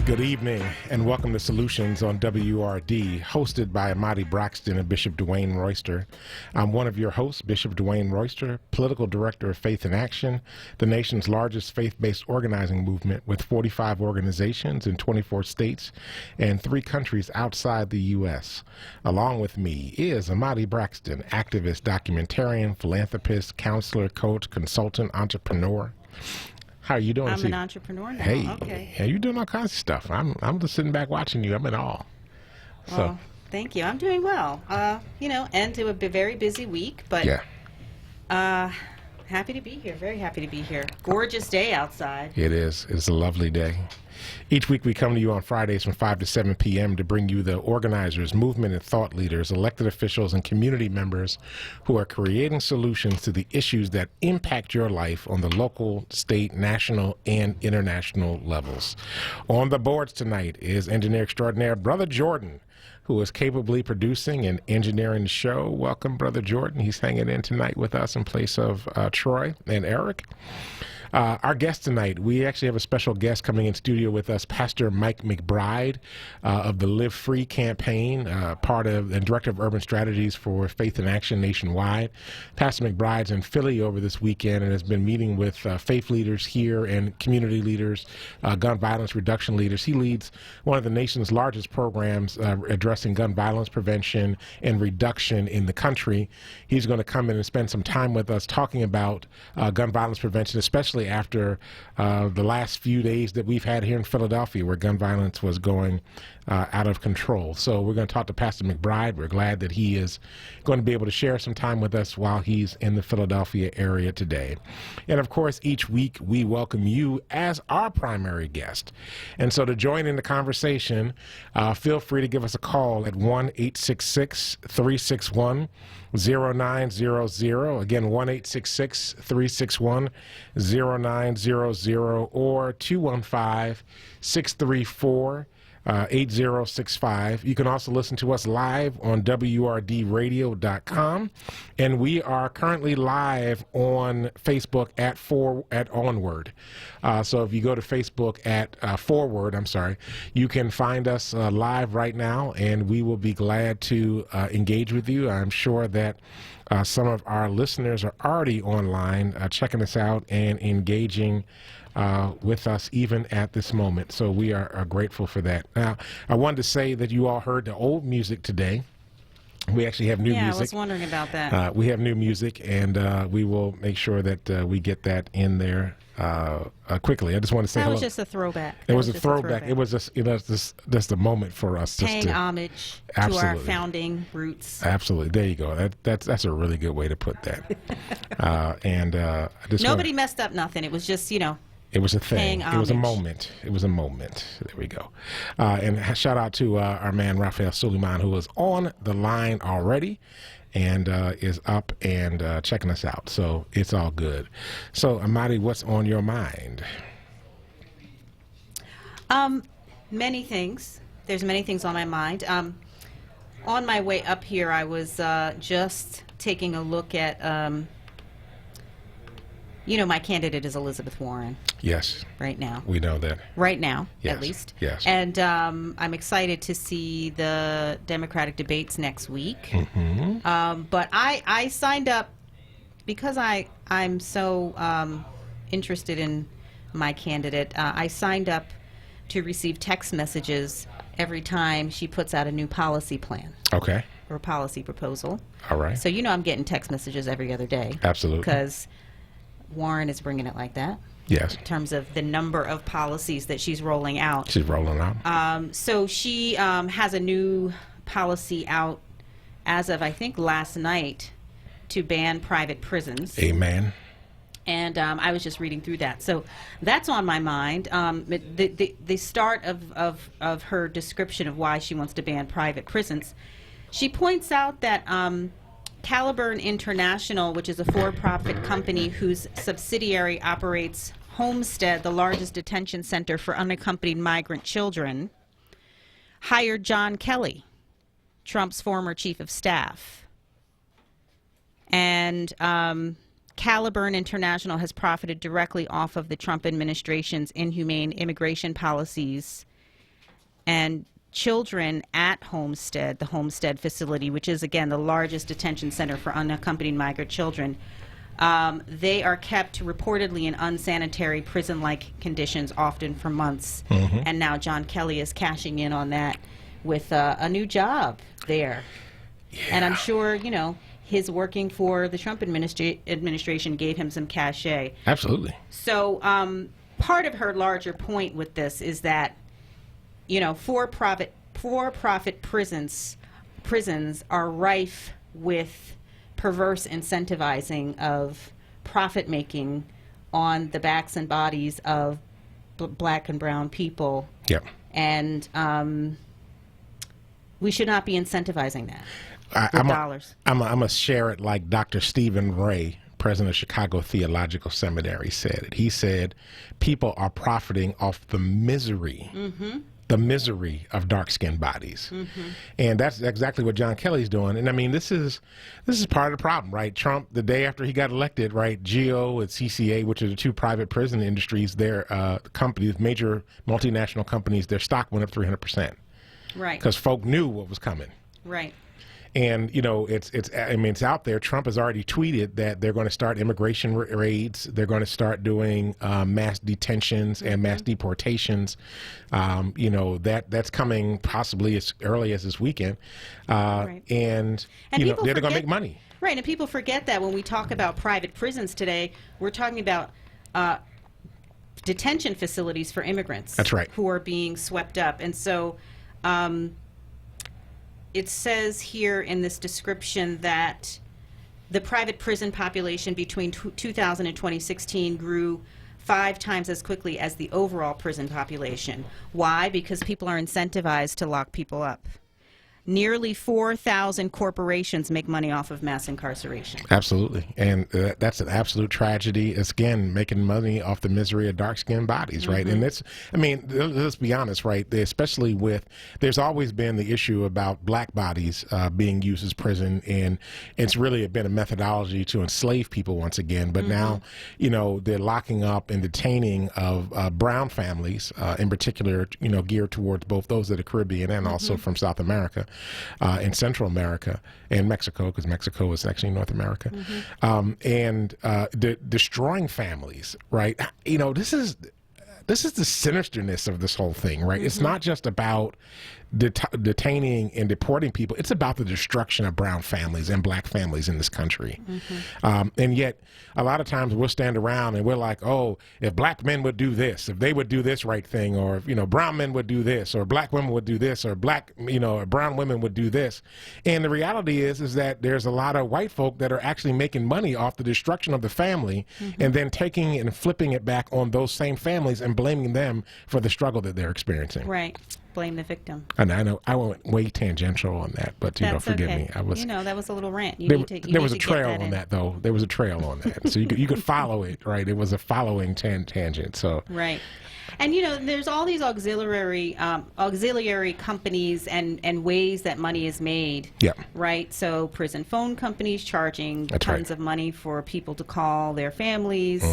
Good evening and welcome to Solutions on WURD, hosted by Amadi Braxton and Bishop Dwayne Royster. I'm one of your hosts, Bishop Dwayne Royster, Political Director of Faith in Action, the nation's largest faith-based organizing movement with 45 organizations in 24 states and 3 countries outside the U.S. Along with me is Amadi Braxton, activist, documentarian, philanthropist, counselor, coach, consultant, entrepreneur. How are you doing? I'm an entrepreneur now. Hey, okay. Yeah, you're doing all kinds of stuff. I'm just sitting back watching you. I'm in awe. Well, thank you. I'm doing well. End to a very busy week, but happy to be here. Very happy to be here. Gorgeous day outside. It is. It's a lovely day. Each week we come to you on Fridays from 5 to 7 p.m. to bring you the organizers, movement and thought leaders, elected officials, and community members who are creating solutions to the issues that impact your life on the local, state, national, and international levels. On the boards tonight is engineer extraordinaire Brother Jordan, who is capably producing and engineering the show. Welcome, Brother Jordan. He's hanging in tonight with us in place of Troy and Eric. Our guest tonight, we actually have a special guest coming in studio with us, Pastor Mike McBride of the Live Free campaign, part of and Director of Urban Strategies for Faith in Action nationwide. Pastor McBride's in Philly over this weekend and has been meeting with faith leaders here and community leaders, gun violence reduction leaders. He leads one of the nation's largest programs addressing gun violence prevention and reduction in the country. He's going to come in and spend some time with us talking about gun violence prevention, especially after the last few days that we've had here in Philadelphia where gun violence was going out of control. So we're going to talk to Pastor McBride. We're glad that he is going to be able to share some time with us while he's in the Philadelphia area today. And of course, each week we welcome you as our primary guest. And so to join in the conversation, feel free to give us a call at 1-866-361-0900. Again, 1-866-361-0900 or 215-634 8065. You can also listen to us live on WURDradio.com, and we are currently live on Facebook at onWURD. So if you go to Facebook at forward, you can find us live right now, and we will be glad to engage with you. I'm sure that some of our listeners are already online checking us out and engaging with us even at this moment. So we are grateful for that. Now, I wanted to say that you all heard the old music today. We actually have new music. Yeah, I was wondering about that. We have new music, and we will make sure that we get that in there quickly. I just want to say that hello. was just a throwback. It was a throwback. It was just, just a moment for us. Paying homage to our founding roots. Absolutely. There you go. That's a really good way to put that. Nobody messed up nothing. It was just, it was a thing. It was a moment. There we go. And shout out to our man, Raphael Suleiman, who is on the line already and is up and checking us out. So it's all good. So, Amadi, what's on your mind? Many things. There's many things on my mind. On my way up here, I was just taking a look at... my candidate is Elizabeth Warren. Yes. Right now. We know that. Right now, yes. At least. Yes. And I'm excited to see the Democratic debates next week. Mm-hmm. But I signed up because I'm so interested in my candidate. I signed up to receive text messages every time she puts out a new policy plan. Okay. Or policy proposal. All right. So I'm getting text messages every other day. Absolutely. Because Warren is bringing it like that. Yes. In terms of the number of policies that she's rolling out. She's rolling out. So she has a new policy out as of, I think, last night to ban private prisons. Amen. And I was just reading through that. So that's on my mind. The start of her description of why she wants to ban private prisons, she points out that Caliburn International, which is a for-profit company whose subsidiary operates Homestead, the largest detention center for unaccompanied migrant children, hired John Kelly, Trump's former chief of staff. And Caliburn International has profited directly off of the Trump administration's inhumane immigration policies and children at Homestead, the Homestead facility, which is, again, the largest detention center for unaccompanied migrant children, they are kept reportedly in unsanitary prison-like conditions, often for months. And now John Kelly is cashing in on that with a new job there. And I'm sure, you know, his working for the Trump administration gave him some cachet. Absolutely. So part of her larger point with this is that, you know, for-profit prisons are rife with perverse incentivizing of profit making on the backs and bodies of black and brown people. Yeah. And we should not be incentivizing that with dollars. I'm going to share it like Dr. Stephen Ray, president of Chicago Theological Seminary, said it. He said, people are profiting off the misery of dark-skinned bodies. And that's exactly what John Kelly's doing. And I mean, this is part of the problem, right? Trump, the day after he got elected, right, GEO and CCA, which are the two private prison industries, their companies, major multinational companies, their stock went up 300%. Right. Because folk knew what was coming. Right. And, you know, it's out there. Trump has already tweeted that they're going to start immigration raids. They're going to start doing mass detentions and mass deportations. You know, that's coming possibly as early as this weekend. Right. And you know, they're going to make money. Right. And people forget that when we talk about private prisons today, we're talking about detention facilities for immigrants. That's right. Who are being swept up. And so it says here in this description that the private prison population between 2000 and 2016 grew 5 times as quickly as the overall prison population. Why? Because people are incentivized to lock people up. Nearly 4,000 corporations make money off of mass incarceration. Absolutely. And that's an absolute tragedy. It's, again, making money off the misery of dark-skinned bodies, right? And it's, I mean, let's be honest, right? Especially with, there's always been the issue about black bodies being used as prison, and it's really been a methodology to enslave people once again. But now, you know, they're locking up and detaining of brown families, in particular, you know, geared towards both those of the Caribbean and also from South America. In Central America and Mexico, because Mexico is actually North America, and destroying families, right? You know, this is the sinisterness of this whole thing, right? It's not just about detaining and deporting people. It's about the destruction of brown families and black families in this country. And yet, a lot of times we'll stand around and we're like, oh, if black men would do this, if they would do this right thing, or if, you know, brown men would do this, or black women would do this, or black, you know, or brown women would do this. And the reality is that there's a lot of white folk that are actually making money off the destruction of the family, and then taking and flipping it back on those same families and blaming them for the struggle that they're experiencing. Right. Blame the victim. And I know I went way tangential on that, but you know, forgive me. I was, you know, that was a little rant. There was a trail on that, though. There was a trail on that, so you could follow it, right? It was a following tangent. So right. And you know, there's all these auxiliary companies and ways that money is made. Yeah. Right. So prison phone companies charging tons of money for people to call their families.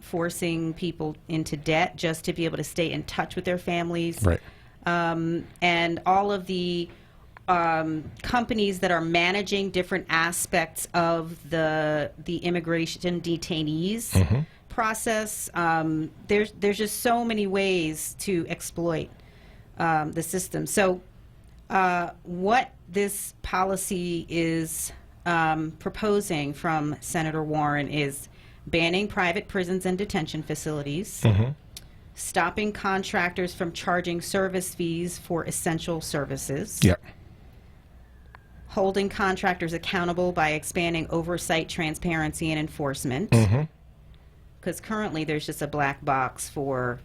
Forcing people into debt just to be able to stay in touch with their families. Right. And all of the companies that are managing different aspects of the immigration detainees process. There's just so many ways to exploit the system. So what this policy is proposing from Senator Warren is banning private prisons and detention facilities, stopping contractors from charging service fees for essential services, holding contractors accountable by expanding oversight, transparency, and enforcement, because currently there's just a black box for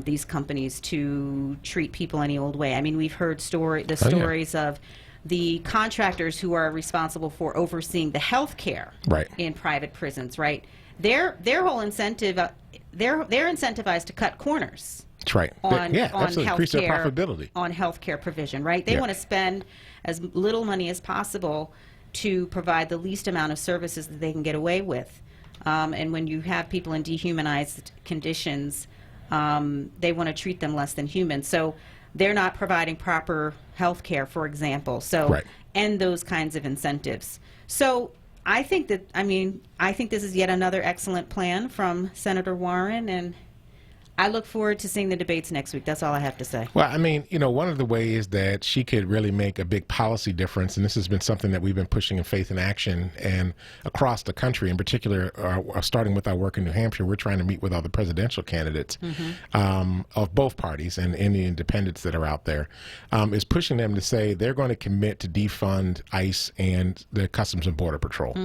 these companies to treat people any old way. I mean, we've heard stories of the contractors who are responsible for overseeing the health care in private prisons, right? Their whole incentive, they're incentivized to cut corners. That's right. On increase their profitability. On healthcare provision, right? They want to spend as little money as possible to provide the least amount of services that they can get away with. And when you have people in dehumanized conditions, They want to treat them less than human. So they're not providing proper health care, for example. So, Right. and those kinds of incentives. So I think this is yet another excellent plan from Senator Warren, and I look forward to seeing the debates next week. That's all I have to say. Well, I mean, one of the ways that she could really make a big policy difference, and this has been something that we've been pushing in Faith in Action and across the country, in particular, starting with our work in New Hampshire, we're trying to meet with all the presidential candidates of both parties and any independents that are out there, is pushing them to say they're going to commit to defund ICE and the Customs and Border Patrol.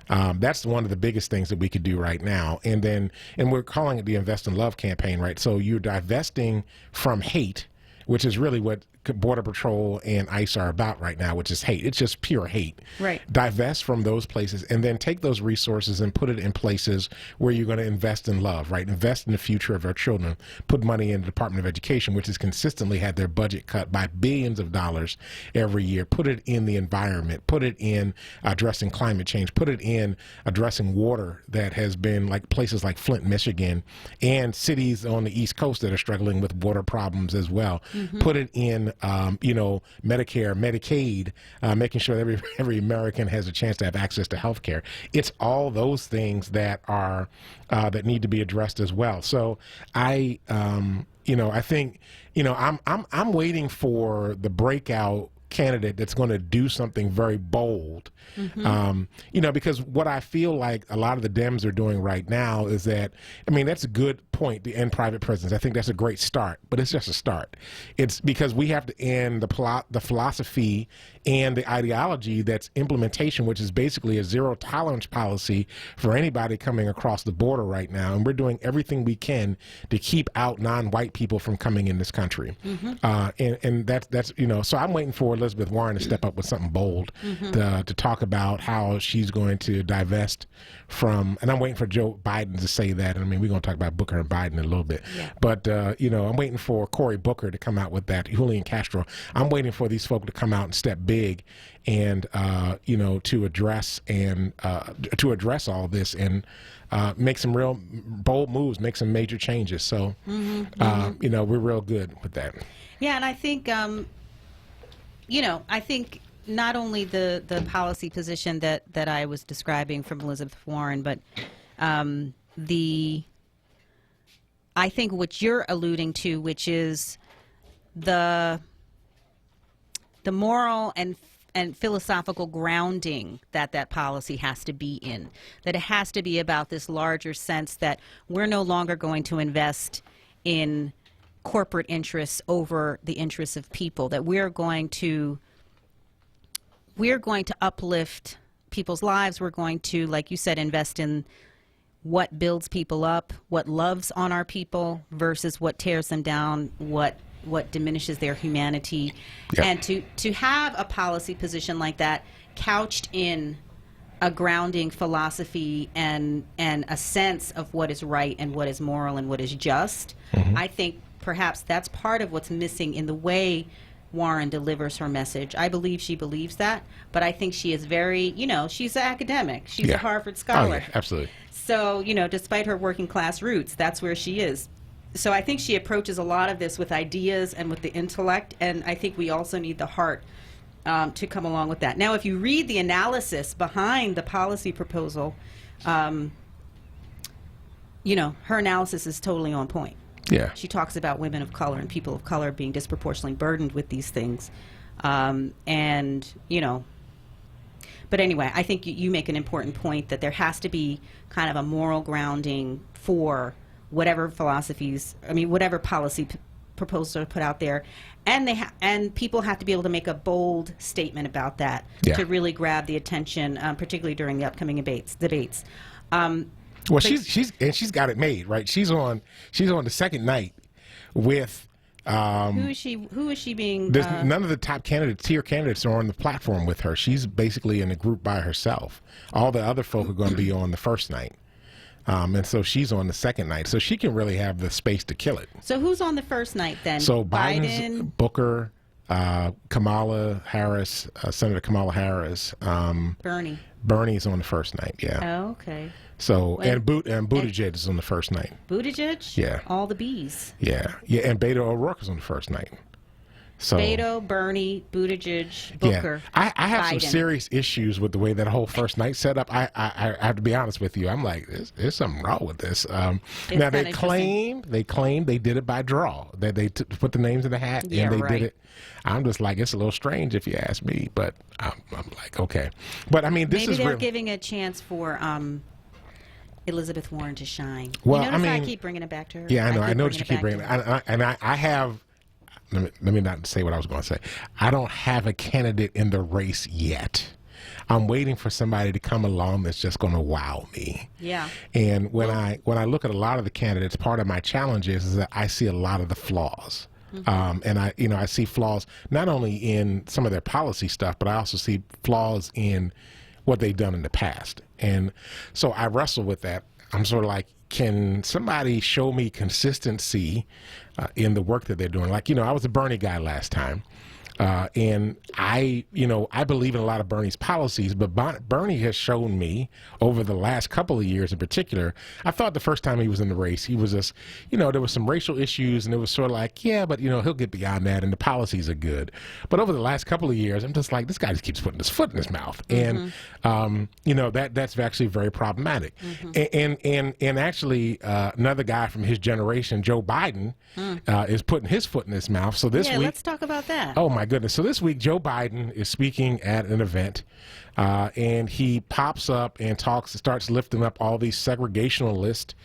That's one of the biggest things that we could do right now. And we're calling it the Invest in Love campaign, right? So you're divesting from hate, which is really what Border Patrol and ICE are about right now, which is hate. It's just pure hate. Right. Divest from those places and then take those resources and put it in places where you're going to invest in love, right? Invest in the future of our children. Put money in the Department of Education, which has consistently had their budget cut by billions of dollars every year. Put it in the environment. Put it in addressing climate change. Put it in addressing water that has been like places like Flint, Michigan, and cities on the East Coast that are struggling with water problems as well. Put it in Medicare, Medicaid, making sure that every American has a chance to have access to health care. It's all those things that are that need to be addressed as well. So I think I'm waiting for the breakout candidate that's going to do something very bold. Because what I feel like a lot of the Dems are doing right now is that, that's a good point, to end private prisons. I think that's a great start, but it's just a start. It's because we have to end the philosophy and the ideology that's implementation, which is basically a zero tolerance policy for anybody coming across the border right now. And we're doing everything we can to keep out non-white people from coming in this country. And that's so I'm waiting for Elizabeth Warren to step up with something bold to talk about how she's going to divest from, and I'm waiting for Joe Biden to say that. We're going to talk about Booker and Biden in a little bit. Yeah. But, I'm waiting for Cory Booker to come out with that, Julian Castro. I'm waiting for these folk to come out and step big and, to address all this and make some real bold moves, make some major changes. So, we're real good with that. Yeah, and I think, I think not only the policy position that I was describing from Elizabeth Warren, but I think what you're alluding to, which is the moral and philosophical grounding that policy has to be in, that it has to be about this larger sense that we're no longer going to invest in corporate interests over the interests of people, that we're going to uplift people's lives. We're going to, like you said, invest in what builds people up, what loves on our people versus what tears them down, what diminishes their humanity. Yeah. And to have a policy position like that couched in a grounding philosophy and a sense of what is right and what is moral and what is just, I think perhaps that's part of what's missing in the way Warren delivers her message. I believe she believes that, but I think she is very, she's an academic. She's a Harvard scholar. Oh, yeah, absolutely. So, despite her working class roots, that's where she is. So I think she approaches a lot of this with ideas and with the intellect, and I think we also need the heart to come along with that. Now, if you read the analysis behind the policy proposal, her analysis is totally on point. Yeah. She talks about women of color and people of color being disproportionately burdened with these things. But anyway, I think you make an important point that there has to be kind of a moral grounding for whatever whatever policy proposals are put out there. And people have to be able to make a bold statement about that to really grab the attention, particularly during the upcoming debates. Well, she's got it made, right? She's on the second night with who is she being? None of the top tier candidates are on the platform with her. She's basically in a group by herself. All the other folk are going to be on the first night. And so she's on the second night. So she can really have the space to kill it. So who's on the first night then? So Biden, Booker, Kamala Harris, Senator Kamala Harris, Bernie's on the first night, yeah. Oh, okay. So, Wait. and Buttigieg is on the first night. Buttigieg? Yeah. All the bees. Yeah, and Beto O'Rourke is on the first night. So Beto, Bernie, Buttigieg, Booker. Yeah. I have some Biden. serious issues with the way that whole first night set up. I have to be honest with you. I'm like, there's something wrong with this. Now they claim they did it by draw. That they put the names in the hat Yeah, and they right. did it. I'm just like, it's a little strange if you ask me, but I'm like, okay. But I mean, this Maybe is they're real. giving a chance for Elizabeth Warren to shine. Well, you notice I I mean, keep bringing it back to her. Yeah, I know. I know that you keep bringing it. back to her. I have. Let me not say what I was going to say. I don't have a candidate in the race yet. I'm waiting for somebody to come along that's just going to wow me. Yeah. And when I look at a lot of the candidates, part of my challenge is that I see a lot of the flaws. And I see flaws not only in some of their policy stuff, but I also see flaws in what they've done in the past. And so I wrestle with that. I'm sort of like, can somebody show me consistency in the work that they're doing? Like, I was a Bernie guy last time. And I believe in a lot of Bernie's policies, but Bernie has shown me over the last couple of years in particular. I thought the first time he was in the race, he was just, there was some racial issues and it was sort of like, yeah, but he'll get beyond that and the policies are good. But over the last couple of years, I'm just like, this guy just keeps putting his foot in his mouth. And, that's actually very problematic. And actually, another guy from his generation, Joe Biden, is putting his foot in his mouth. So this week, let's talk about that. Oh my goodness. So this week, Joe Biden is speaking at an event and he pops up and starts lifting up all these segregationalists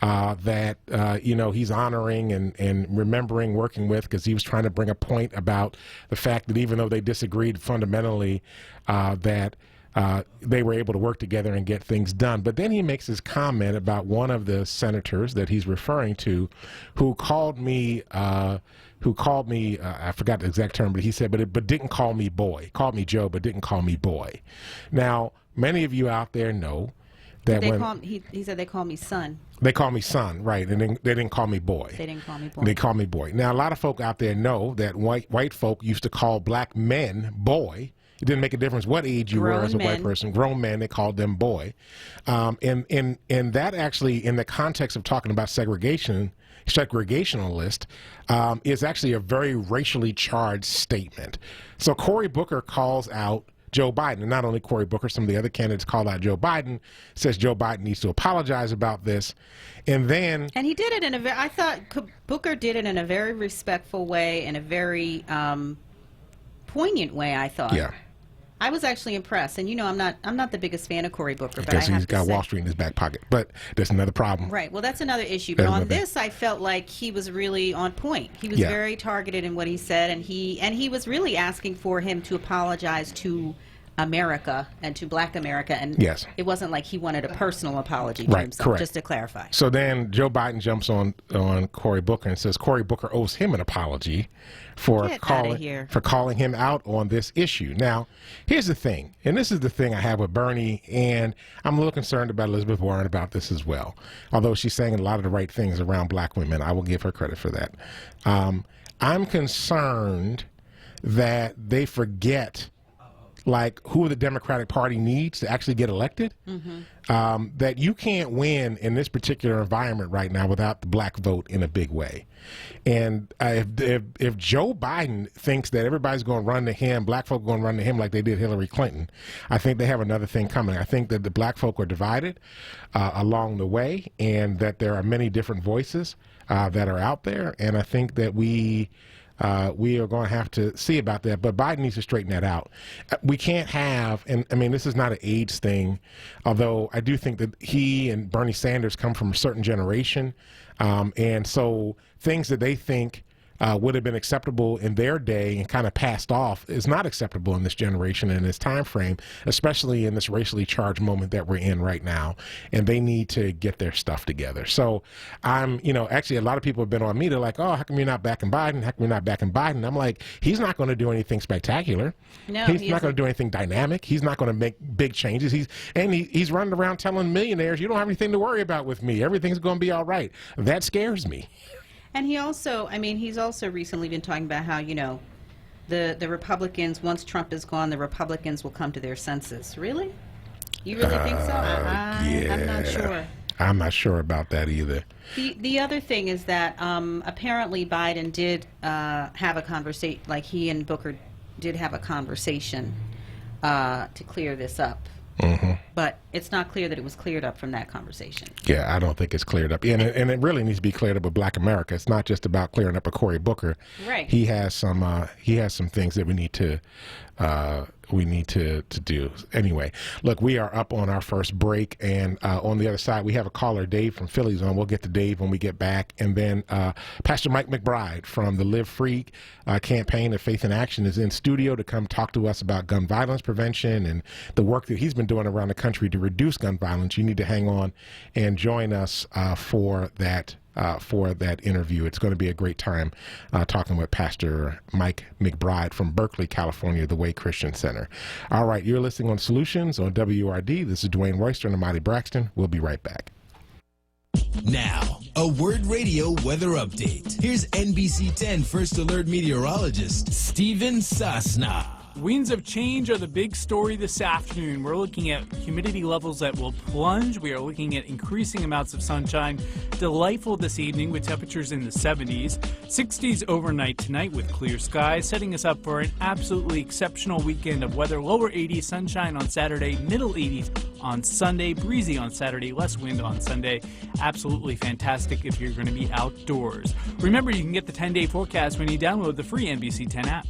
that, he's honoring and remembering working with, because he was trying to bring a point about the fact that even though they disagreed fundamentally, that they were able to work together and get things done. But then he makes his comment about one of the senators that he's referring to who called me, I forgot the exact term, but he said, but didn't call me boy. Called me Joe, but didn't call me boy. Now, many of you out there know that he said they call me son. They call me son, right, and they didn't call me boy. They didn't call me boy. They call me boy. Now, a lot of folk out there know that white folk used to call black men boy. It didn't make a difference what age you were as a white person. Grown men, they called them boy. And that actually, in the context of talking about segregationalist, is actually a very racially charged statement. So Cory Booker calls out Joe Biden, and not only Cory Booker, some of the other candidates called out Joe Biden, says Joe Biden needs to apologize about this. And he did it I thought Booker did it in a very respectful way, in a very poignant way, I thought. Yeah. I was actually impressed, and I'm not the biggest fan of Cory Booker, but because he's got Wall Street in his back pocket. But there's another problem. Right. Well, that's another issue. But on this, I felt like he was really on point. He was very targeted in what he said, and he was really asking for him to apologize to America and to Black America, and it wasn't like he wanted a personal apology to himself. Correct. Just to clarify. So then Joe Biden jumps on Cory Booker and says Cory Booker owes him an apology for calling him out on this issue. Now, here's the thing, and this is the thing I have with Bernie, and I'm a little concerned about Elizabeth Warren about this as well. Although she's saying a lot of the right things around black women, I will give her credit for that. I'm concerned that they forget who the Democratic Party needs to actually get elected. That you can't win in this particular environment right now without the black vote in a big way. And if Joe Biden thinks that everybody's going to run to him, black folk are going to run to him like they did Hillary Clinton, I think they have another thing coming. I think that the black folk are divided along the way, and that there are many different voices that are out there. And I think that we are going to have to see about that, but Biden needs to straighten that out. We can't have, and I mean, this is not an age thing, although I do think that he and Bernie Sanders come from a certain generation, and so things that they think would have been acceptable in their day and kind of passed off is not acceptable in this generation and this time frame, especially in this racially charged moment that we're in right now. And they need to get their stuff together. So actually a lot of people have been on me. They're like, oh, how come you're not backing Biden? How come you're not backing Biden? I'm like, he's not going to do anything spectacular. No, he's not going to do anything dynamic. He's not going to make big changes. He's running around telling millionaires, you don't have anything to worry about with me. Everything's going to be all right. That scares me. And he's also recently been talking about how, the Republicans, once Trump is gone, the Republicans will come to their senses. Really? You really think so? I'm not sure. I'm not sure about that either. The other thing is that apparently Biden did have a conversation, like he and Booker did have a conversation to clear this up. Mm-hmm. But it's not clear that it was cleared up from that conversation. Yeah, I don't think it's cleared up. And it really needs to be cleared up with Black America. It's not just about clearing up a Cory Booker. Right. He has some things that we need to do. Anyway, look, we are up on our first break, and on the other side we have a caller, Dave from Philly's on. We'll get to Dave when we get back, and then Pastor Mike McBride from the Live Free campaign of Faith in Action is in studio to come talk to us about gun violence prevention and the work that he's been doing around the country to reduce gun violence. You need to hang on and join us for that interview. It's going to be a great time talking with Pastor Mike McBride from Berkeley, California, the Way Christian Center. All right, you're listening on Solutions on WRD. This is Dwayne Royster and Amadi Braxton. We'll be right back. Now, a Word Radio weather update. Here's NBC 10 First Alert meteorologist Stephen Sasna. Winds of change are the big story this afternoon. We're looking at humidity levels that will plunge. We are looking at increasing amounts of sunshine. Delightful this evening with temperatures in the 70s. 60s overnight tonight with clear skies, setting us up for an absolutely exceptional weekend of weather. Lower 80s, sunshine on Saturday, middle 80s on Sunday, breezy on Saturday, less wind on Sunday. Absolutely fantastic if you're going to be outdoors. Remember, you can get the 10-day forecast when you download the free NBC 10 app.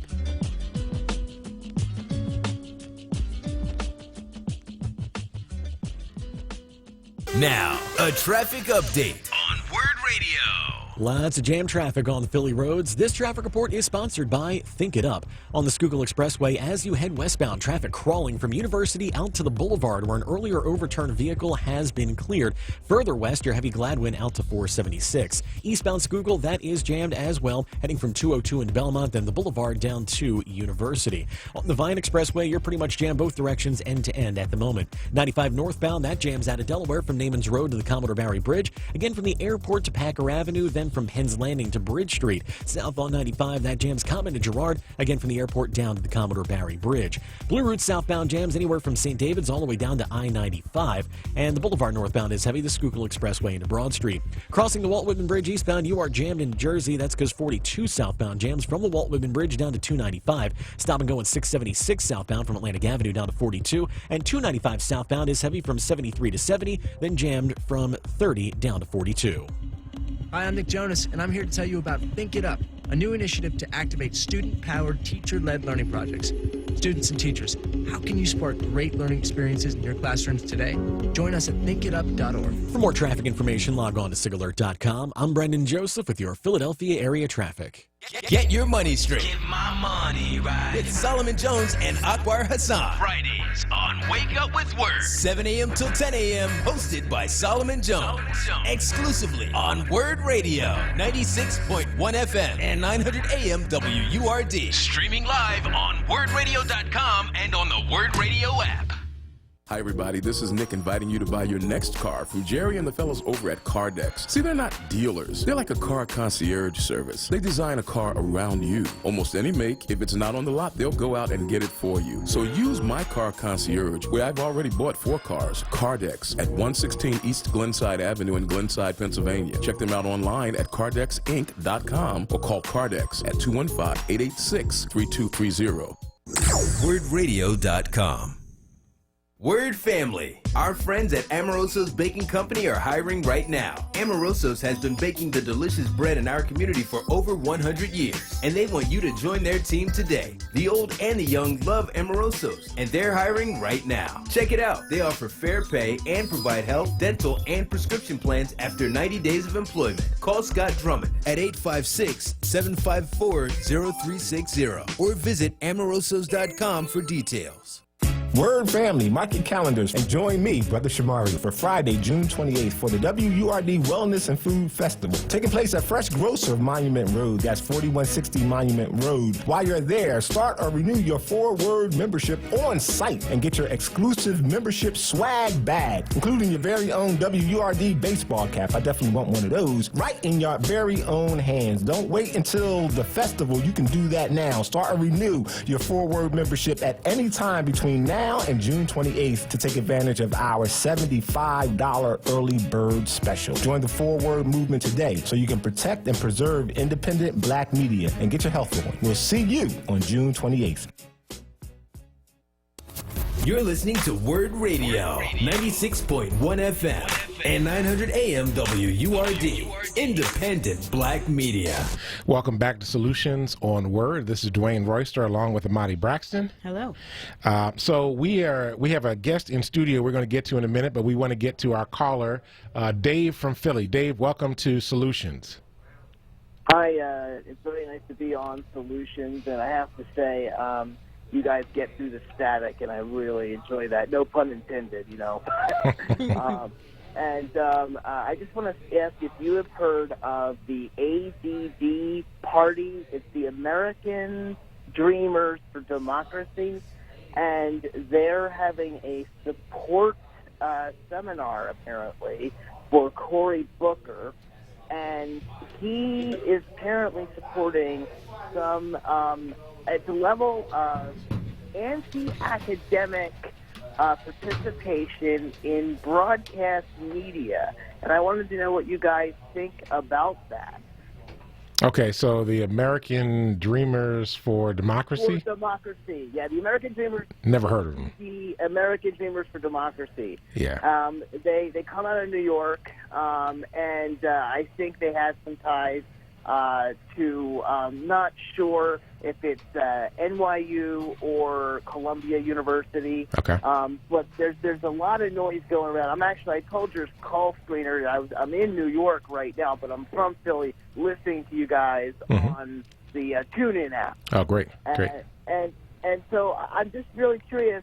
Now, a traffic update on Word Radio. Lots of jam traffic on the Philly roads. This traffic report is sponsored by Think It Up. On the Schuylkill Expressway, as you head westbound, traffic crawling from University out to the Boulevard, where an earlier overturned vehicle has been cleared. Further west, your heavy Gladwin out to 476. Eastbound Schuylkill, that is jammed as well, heading from 202 into Belmont, then the Boulevard down to University. On the Vine Expressway, you're pretty much jammed both directions end to end at the moment. 95 northbound, that jams out of Delaware from Naaman's Road to the Commodore Barry Bridge. Again, from the airport to Packer Avenue, then from Penn's Landing to Bridge Street. South on 95, that jams Common to Girard, again from the airport down to the Commodore Barry Bridge. Blue Route southbound jams anywhere from St. David's all the way down to I-95, and the Boulevard northbound is heavy, the Schuylkill Expressway into Broad Street. Crossing the Walt Whitman Bridge eastbound, you are jammed in Jersey. That's because 42 southbound jams from the Walt Whitman Bridge down to 295. Stop and go at 676 southbound from Atlantic Avenue down to 42, and 295 southbound is heavy from 73 to 70, then jammed from 30 down to 42. Hi, I'm Nick Jonas, and I'm here to tell you about Think It Up, a new initiative to activate student-powered, teacher-led learning projects. Students and teachers, how can you spark great learning experiences in your classrooms today? Join us at thinkitup.org. For more traffic information, log on to sigalert.com. I'm Brendan Joseph with your Philadelphia area traffic. Get your money straight. Get my money right. With Solomon Jones and Akbar Hassan. Fridays on Wake Up with Word. 7 a.m. till 10 a.m. Hosted by Solomon Jones. Exclusively on Word Radio. 96.1 FM and 900 AM WURD. Streaming live on wordradio.com and on the Word Radio app. Hi everybody, this is Nick inviting you to buy your next car from Jerry and the fellows over at Cardex. See, they're not dealers. They're like a car concierge service. They design a car around you. Almost any make. If it's not on the lot, they'll go out and get it for you. So use my car concierge, where I've already bought 4 cars. Cardex at 116 East Glenside Avenue in Glenside, Pennsylvania. Check them out online at cardexinc.com or call Cardex at 215-886-3230. WordRadio.com. Word family. Our friends at Amoroso's Baking Company are hiring right now. Amoroso's has been baking the delicious bread in our community for over 100 years, and they want you to join their team today. The old and the young love Amoroso's, and they're hiring right now. Check it out. They offer fair pay and provide health, dental, and prescription plans after 90 days of employment. Call Scott Drummond at 856-754-0360 or visit amorosos.com for details. Word family, mark your calendars and join me, Brother Shamari, for Friday, June 28th for the WURD Wellness and Food Festival, taking place at Fresh Grocer of Monument Road. That's 4160 Monument Road. While you're there, start or renew your 4Word membership on site and get your exclusive membership swag bag, including your very own WURD baseball cap. I definitely want one of those, right in your very own hands. Don't wait until the festival. You can do that now. Start or renew your 4Word membership at any time between now now and June 28th to take advantage of our $75 early bird special. Join the onWURD movement today so you can protect and preserve independent black media and get your health on. We'll see you on June 28th. You're listening to Word Radio, 96.1 FM and 900 AM WURD, independent black media. Welcome back to Solutions on Word. This is Dwayne Royster along with Amadi Braxton. Hello. So we have a guest in studio we're going to get to in a minute, but we want to get to our caller, Dave from Philly. Dave, welcome to Solutions. Hi, it's very nice to be on Solutions, and I have to say, you guys get through the static, and I really enjoy that. No pun intended, you know. I just want to ask if you have heard of the ADD party. It's the American Dreamers for Democracy, and they're having a support seminar, apparently, for Cory Booker, and he is apparently supporting some at the level of anti-academic participation in broadcast media. And I wanted to know what you guys think about that. Okay, so the American Dreamers for Democracy? For Democracy, yeah, the American Dreamers. Never heard of them. The American Dreamers for Democracy. Yeah. They come out of New York, and I think they have some ties to, not sure if it's NYU or Columbia University. Okay. But there's a lot of noise going around. I told your call screener, I'm in New York right now, but I'm from Philly, listening to you guys on the TuneIn app. Oh, great, great. And so I'm just really curious,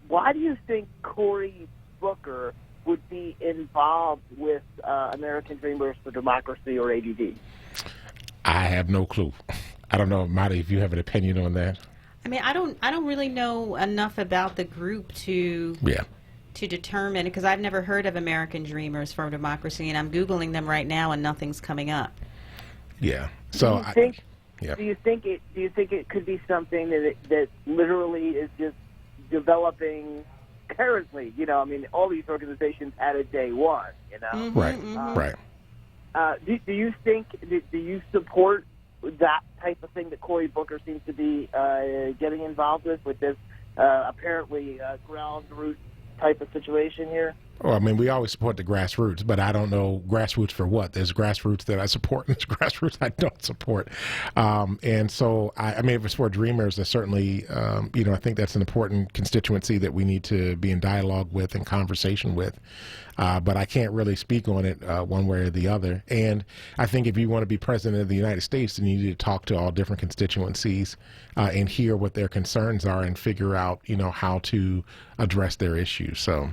why do you think Cory Booker would be involved with American Dreamers for Democracy or ADD? I have no clue. I don't know, Marty, if you have an opinion on that. I mean, I don't really know enough about the group to determine, because I've never heard of American Dreamers for Democracy, and I'm Googling them right now, and nothing's coming up. Yeah. So do you think it could be something that literally is just developing currently? You know, I mean, all these organizations had a day one. You know, right. Do you support that type of thing that Cory Booker seems to be getting involved with this apparently ground root type of situation here? Well, I mean, we always support the grassroots, but I don't know grassroots for what. There's grassroots that I support, and there's grassroots I don't support. And so, I mean, if it's for Dreamers, there's certainly, I think that's an important constituency that we need to be in dialogue with and conversation with. But I can't really speak on it one way or the other. And I think if you want to be president of the United States, then you need to talk to all different constituencies and hear what their concerns are and figure out, how to address their issues. So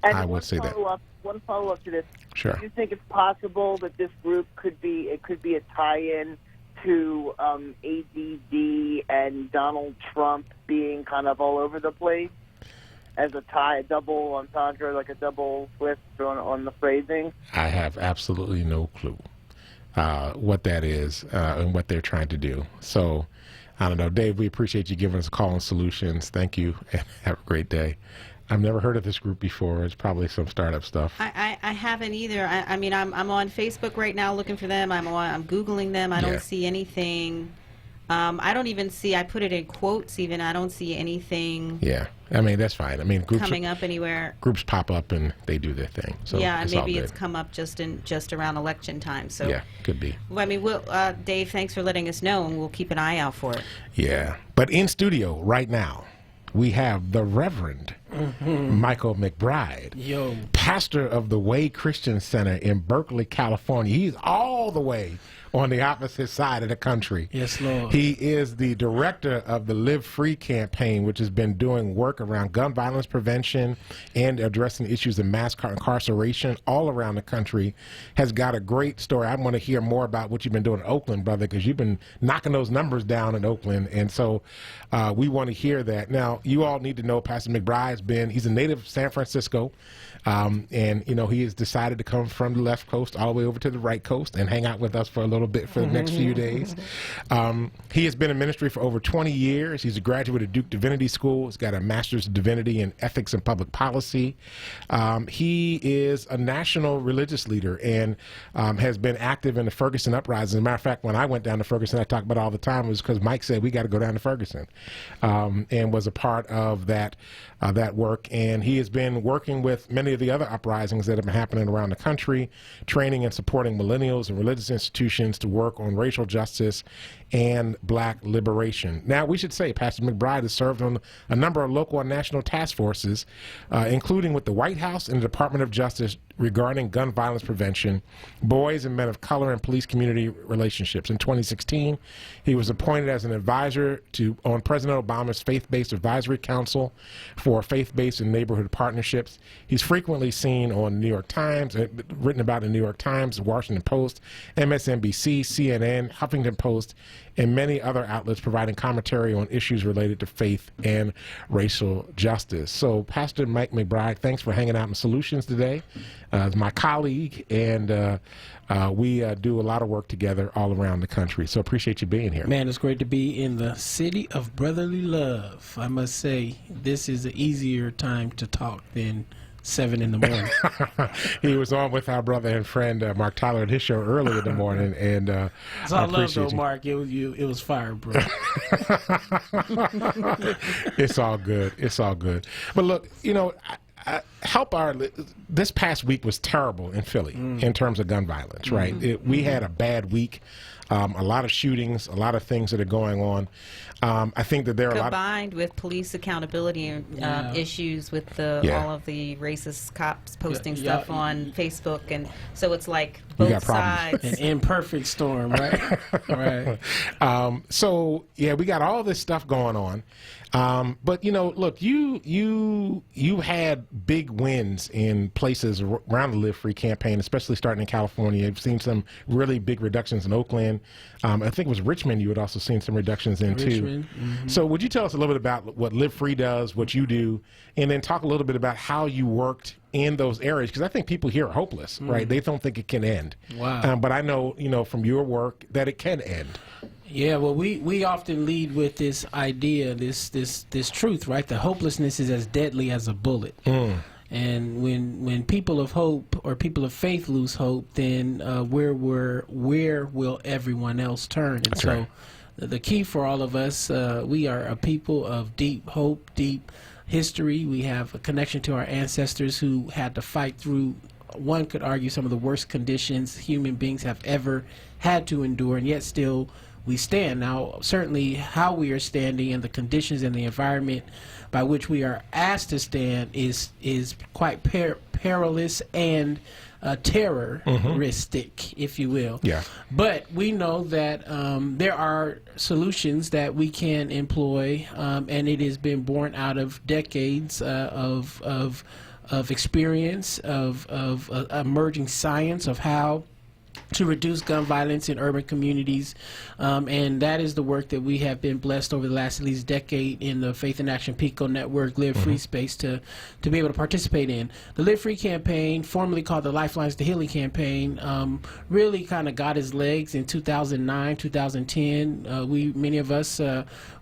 I would say that. One follow-up to this. Sure. Do you think it's possible that this group could be a tie-in to ADD and Donald Trump being kind of all over the place? As a double entendre, like a double twist on the phrasing? I have absolutely no clue what that is and what they're trying to do. So, I don't know. Dave, we appreciate you giving us a call on Solutions. Thank you, and have a great day. I've never heard of this group before. It's probably some startup stuff. I haven't either. I mean, I'm on Facebook right now looking for them. I'm Googling them. I don't see anything. I don't even see, I put it in quotes even, I don't see anything. Yeah, I mean, that's fine. I mean, groups coming up anywhere. Groups pop up and they do their thing. So yeah, and maybe it's come up just around election time. So yeah, could be. Well, I mean, Dave, thanks for letting us know, and we'll keep an eye out for it. Yeah, but in studio right now, we have the Reverend Michael McBride, pastor of the Way Christian Center in Berkeley, California. He's all the way on the opposite side of the country. Yes, Lord. He is the director of the Live Free campaign, which has been doing work around gun violence prevention and addressing issues of mass incarceration all around the country. Has got a great story. I want to hear more about what you've been doing in Oakland, brother, because you've been knocking those numbers down in Oakland. And so we want to hear that. Now, you all need to know Pastor McBride's he's a native of San Francisco. And, you know, he has decided to come from the left coast all the way over to the right coast and hang out with us for a little bit for the next few days. He has been in ministry for over 20 years. He's a graduate of Duke Divinity School. He's got a master's of divinity in ethics and public policy. He is a national religious leader and has been active in the Ferguson uprising. As a matter of fact, when I went down to Ferguson, I talk about it all the time, it was because Mike said we got to go down to Ferguson, and was a part of that work. And he has been working with many of the other uprisings that have been happening around the country, training and supporting millennials and religious institutions to work on racial justice and black liberation. Now, we should say Pastor McBride has served on a number of local and national task forces, including with the White House and the Department of Justice regarding gun violence prevention, boys and men of color, and police community relationships. In 2016, he was appointed as an advisor on President Obama's Faith-Based Advisory Council for faith-based and neighborhood partnerships. He's frequently seen on the New York Times, written about in the New York Times, Washington Post, MSNBC, CNN, Huffington Post, and many other outlets providing commentary on issues related to faith and racial justice. So, Pastor Mike McBride, thanks for hanging out in Solutions today. As my colleague, and we do a lot of work together all around the country. So appreciate you being here. Man, it's great to be in the city of brotherly love. I must say, this is an easier time to talk than 7 in the morning. He was on with our brother and friend Mark Tyler at his show early in the morning, and so I love though, Mark. It was fire, bro. It's all good. It's all good. But look, you know, this past week was terrible in Philly in terms of gun violence, right? We had a bad week, a lot of shootings, a lot of things that are going on. I think that there are combined with police accountability issues with all of the racist cops posting stuff on Facebook, and so it's like both sides. An imperfect storm, right? Right. So yeah, we got all this stuff going on. But you know, look, you had big wins in places around the Live Free campaign, especially starting in California. You've seen some really big reductions in Oakland. I think it was Richmond you had also seen some reductions in too. So would you tell us a little bit about what Live Free does, what you do, and then talk a little bit about how you worked in those areas? Because I think people here are hopeless, right? They don't think it can end. Wow. But I know, you know, from your work that it can end. Yeah, well, we often lead with this idea, this truth, right? The hopelessness is as deadly as a bullet. And when people of hope or people of faith lose hope, then where will everyone else turn? And so right. The key for all of us, we are a people of deep hope, deep history. We have a connection to our ancestors who had to fight through, one could argue, some of the worst conditions human beings have ever had to endure, and yet still we stand. Now, certainly how we are standing and the conditions and the environment by which we are asked to stand is quite perilous and terroristic, if you will. Yeah. But we know that there are solutions that we can employ, and it has been born out of decades of experience, of emerging science of how to reduce gun violence in urban communities, and that is the work that we have been blessed over the last at least decade in the Faith in Action PICO Network Live Free space to be able to participate in. The Live Free campaign, formerly called the Lifelines to Healing campaign, really kind of got its legs in 2009, 2010. Many of us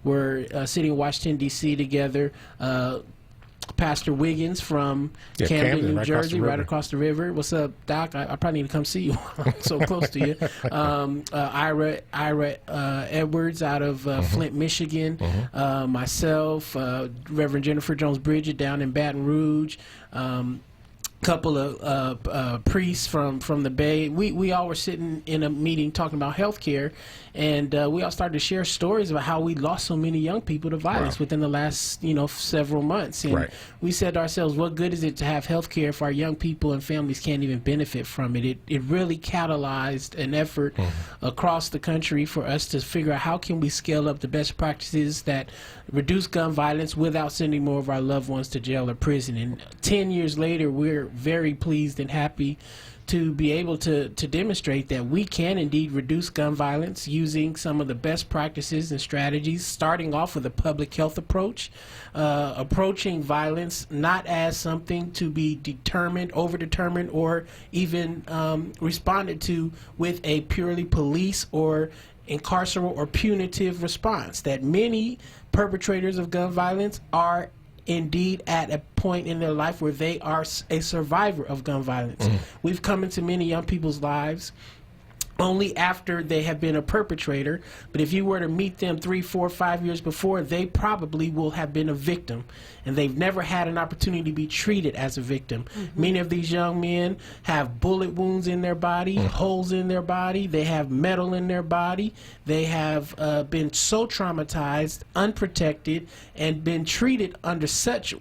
were sitting in Washington, D.C. together. Pastor Wiggins from Camden, New Jersey, right across the river. What's up, Doc? I probably need to come see you. I'm so close to you. Ira Edwards out of Flint, Michigan. Myself, Reverend Jennifer Jones-Bridget down in Baton Rouge. Couple of priests from the Bay. We all were sitting in a meeting talking about healthcare, and we all started to share stories about how we lost so many young people to violence within the last several months. And we said to ourselves, what good is it to have healthcare if our young people and families can't even benefit from it? It really catalyzed an effort across the country for us to figure out how can we scale up the best practices that reduce gun violence without sending more of our loved ones to jail or prison. And 10 years later, we're very pleased and happy to be able to demonstrate that we can indeed reduce gun violence using some of the best practices and strategies, starting off with a public health approach, approaching violence not as something to be determined, overdetermined, or even responded to with a purely police or incarceral or punitive response. That many perpetrators of gun violence are indeed at a point in their life where they are a survivor of gun violence. We've come into many young people's lives only after they have been a perpetrator, but if you were to meet them 3, 4, 5 years before, they probably will have been a victim, and they've never had an opportunity to be treated as a victim. Many of these young men have bullet wounds in their body, holes in their body, they have metal in their body, they have been so traumatized, unprotected, and been treated under such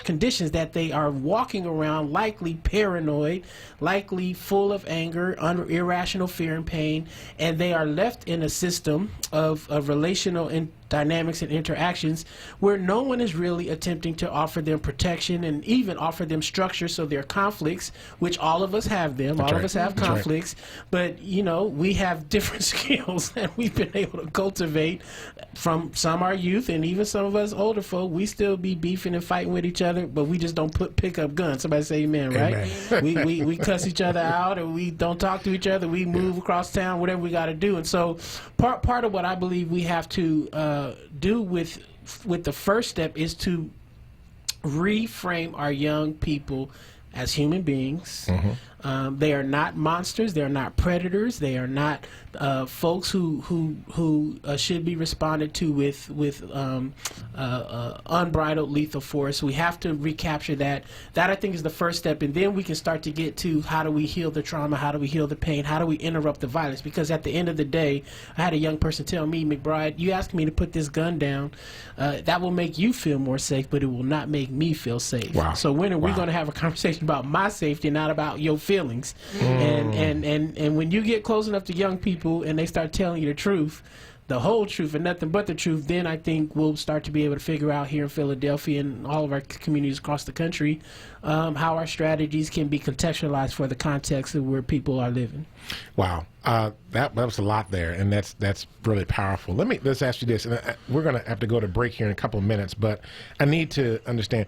conditions that they are walking around likely paranoid, likely full of anger, under irrational fear and pain, and they are left in a system of relational dynamics and interactions where no one is really attempting to offer them protection and even offer them structure. So there are conflicts, which all of us have them. All of us have conflicts, but you know, we have different skills that we've been able to cultivate from some our youth, and even some of us older folk. We still be beefing and fighting with each other, but we just don't pick up guns. Somebody say amen, right? Amen. we cuss each other out, and we don't talk to each other. We move across town, whatever we got to do. And so part of what I believe we have to do with the first step is to reframe our young people as human beings. They are not monsters. They are not predators. They are not folks who should be responded to with unbridled lethal force. We have to recapture that. That, I think, is the first step, and then we can start to get to how do we heal the trauma, how do we heal the pain, how do we interrupt the violence. Because at the end of the day, I had a young person tell me, McBride, you asked me to put this gun down. That will make you feel more safe, but it will not make me feel safe. Wow. So when are we going to have a conversation about my safety, not about your feelings? And when you get close enough to young people and they start telling you the truth, the whole truth and nothing but the truth, then I think we'll start to be able to figure out here in Philadelphia and all of our communities across the country how our strategies can be contextualized for the context of where people are living. Wow, that was a lot there, and that's really powerful. Let's ask you this, and we're going to have to go to break here in a couple of minutes, but I need to understand,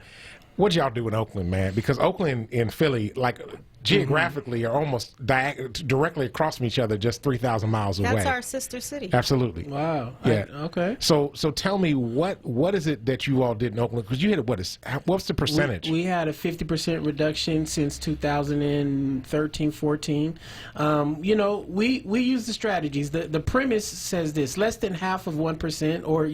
what y'all do in Oakland, man? Because Oakland and Philly, like, geographically are almost directly across from each other, just 3,000 miles away. That's our sister city. Absolutely. Wow. Yeah. Okay. So tell me, what is it that you all did in Oakland? Because you had what's the percentage? We had a 50% reduction since 2013, 14. You know, we use the strategies. The premise says this: less than half of 1%, or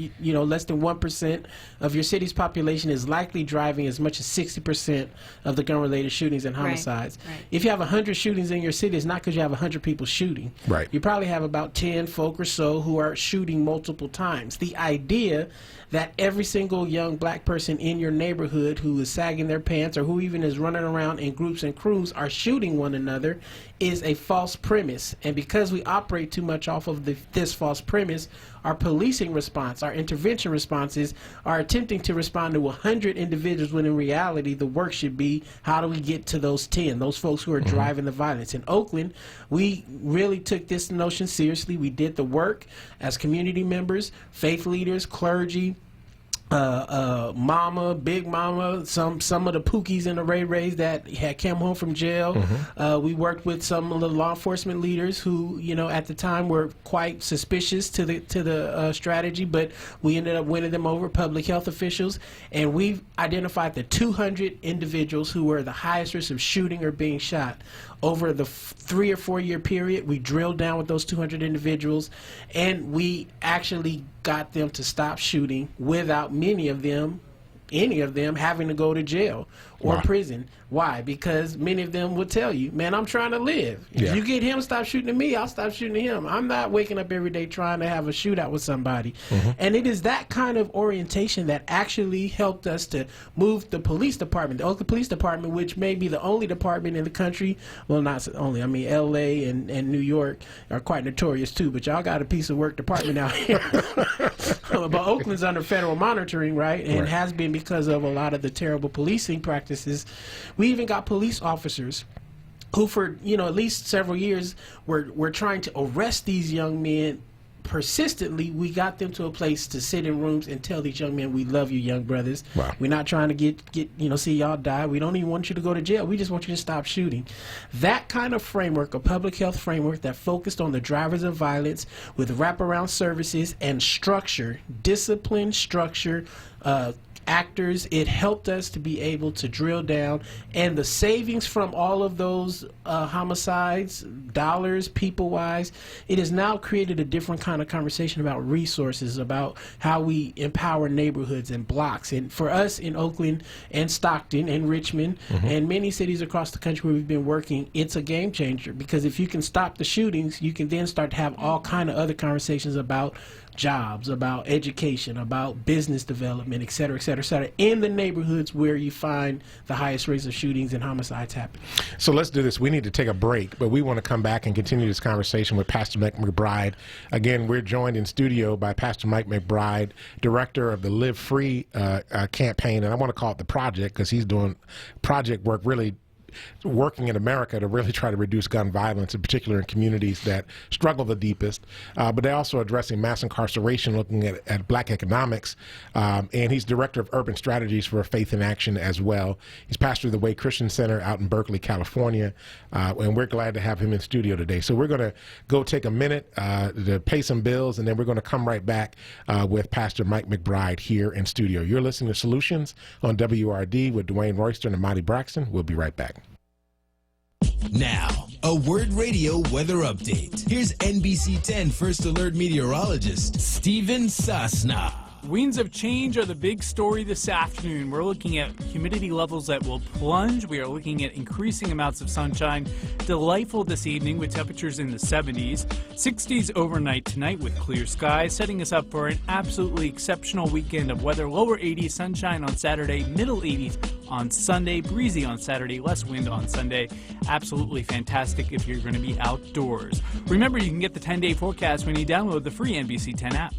less than 1% of your city's population is likely driving as much as 60% of the gun-related shootings and homicides. Right. If you have 100 shootings in your city, it's not because you have 100 people shooting. Right. You probably have about 10 folk or so who are shooting multiple times. The idea that every single young black person in your neighborhood who is sagging their pants or who even is running around in groups and crews are shooting one another is a false premise. And because we operate too much off of this false premise, our policing response, our intervention responses are attempting to respond to 100 individuals when in reality the work should be, how do we get to those 10, those folks who are driving the violence? In Oakland, we really took this notion seriously. We did the work as community members, faith leaders, clergy, mama, big mama, some of the Pookies and the Ray Rays that had come home from jail. We worked with some of the law enforcement leaders who, at the time were quite suspicious to the strategy, but we ended up winning them over, public health officials, and we've identified the 200 individuals who were the highest risk of shooting or being shot. Over the 3 or 4 year period, we drilled down with those 200 individuals, and we actually got them to stop shooting without any of them having to go to jail or prison. Why? Because many of them would tell you, man, I'm trying to live. If you get him, stop shooting at me, I'll stop shooting at him. I'm not waking up every day trying to have a shootout with somebody. And it is that kind of orientation that actually helped us to move the police department, the Oakland Police Department, which may be the only department in the country, well, not only, I mean, L.A. and New York are quite notorious too, but y'all got a piece of work department out here. But Oakland's under federal monitoring, right? And has been because of a lot of the terrible policing practices. We even got police officers who for at least several years were trying to arrest these young men persistently. We got them to a place to sit in rooms and tell these young men, we love you, young brothers. Wow. We're not trying to get see y'all die. We don't even want you to go to jail. We just want you to stop shooting. That kind of framework, a public health framework that focused on the drivers of violence with wraparound services and structure, discipline, structure, actors, it helped us to be able to drill down, and the savings from all of those homicides, dollars, people-wise, it has now created a different kind of conversation about resources, about how we empower neighborhoods and blocks. And for us in Oakland and Stockton and Richmond and many cities across the country where we've been working, it's a game changer, because if you can stop the shootings, you can then start to have all kind of other conversations about jobs, about education, about business development, et cetera, et cetera, et cetera, in the neighborhoods where you find the highest rates of shootings and homicides happen. So let's do this. We need to take a break, but we want to come back and continue this conversation with Pastor Mike McBride. Again, we're joined in studio by Pastor Mike McBride, director of the Live Free campaign, and I want to call it the project because he's doing project work really working in America to really try to reduce gun violence, in particular in communities that struggle the deepest. But they're also addressing mass incarceration, looking at black economics. And he's director of urban strategies for Faith in Action as well. He's pastor of the Way Christian Center out in Berkeley, California. And we're glad to have him in studio today. So we're going to go take a minute to pay some bills, and then we're going to come right back with Pastor Mike McBride here in studio. You're listening to Solutions on WRD with Dwayne Royster and Amadi Braxton. We'll be right back. Now, a Word Radio weather update. Here's NBC 10 First Alert meteorologist Steven Sasna. Winds of change are the big story this afternoon. We're looking at humidity levels that will plunge. We are looking at increasing amounts of sunshine. Delightful this evening with temperatures in the 70s. 60s overnight tonight with clear skies, setting us up for an absolutely exceptional weekend of weather. Lower 80s, sunshine on Saturday, middle 80s on Sunday, breezy on Saturday, less wind on Sunday. Absolutely fantastic if you're going to be outdoors. Remember, you can get the 10-day forecast when you download the free NBC 10 app.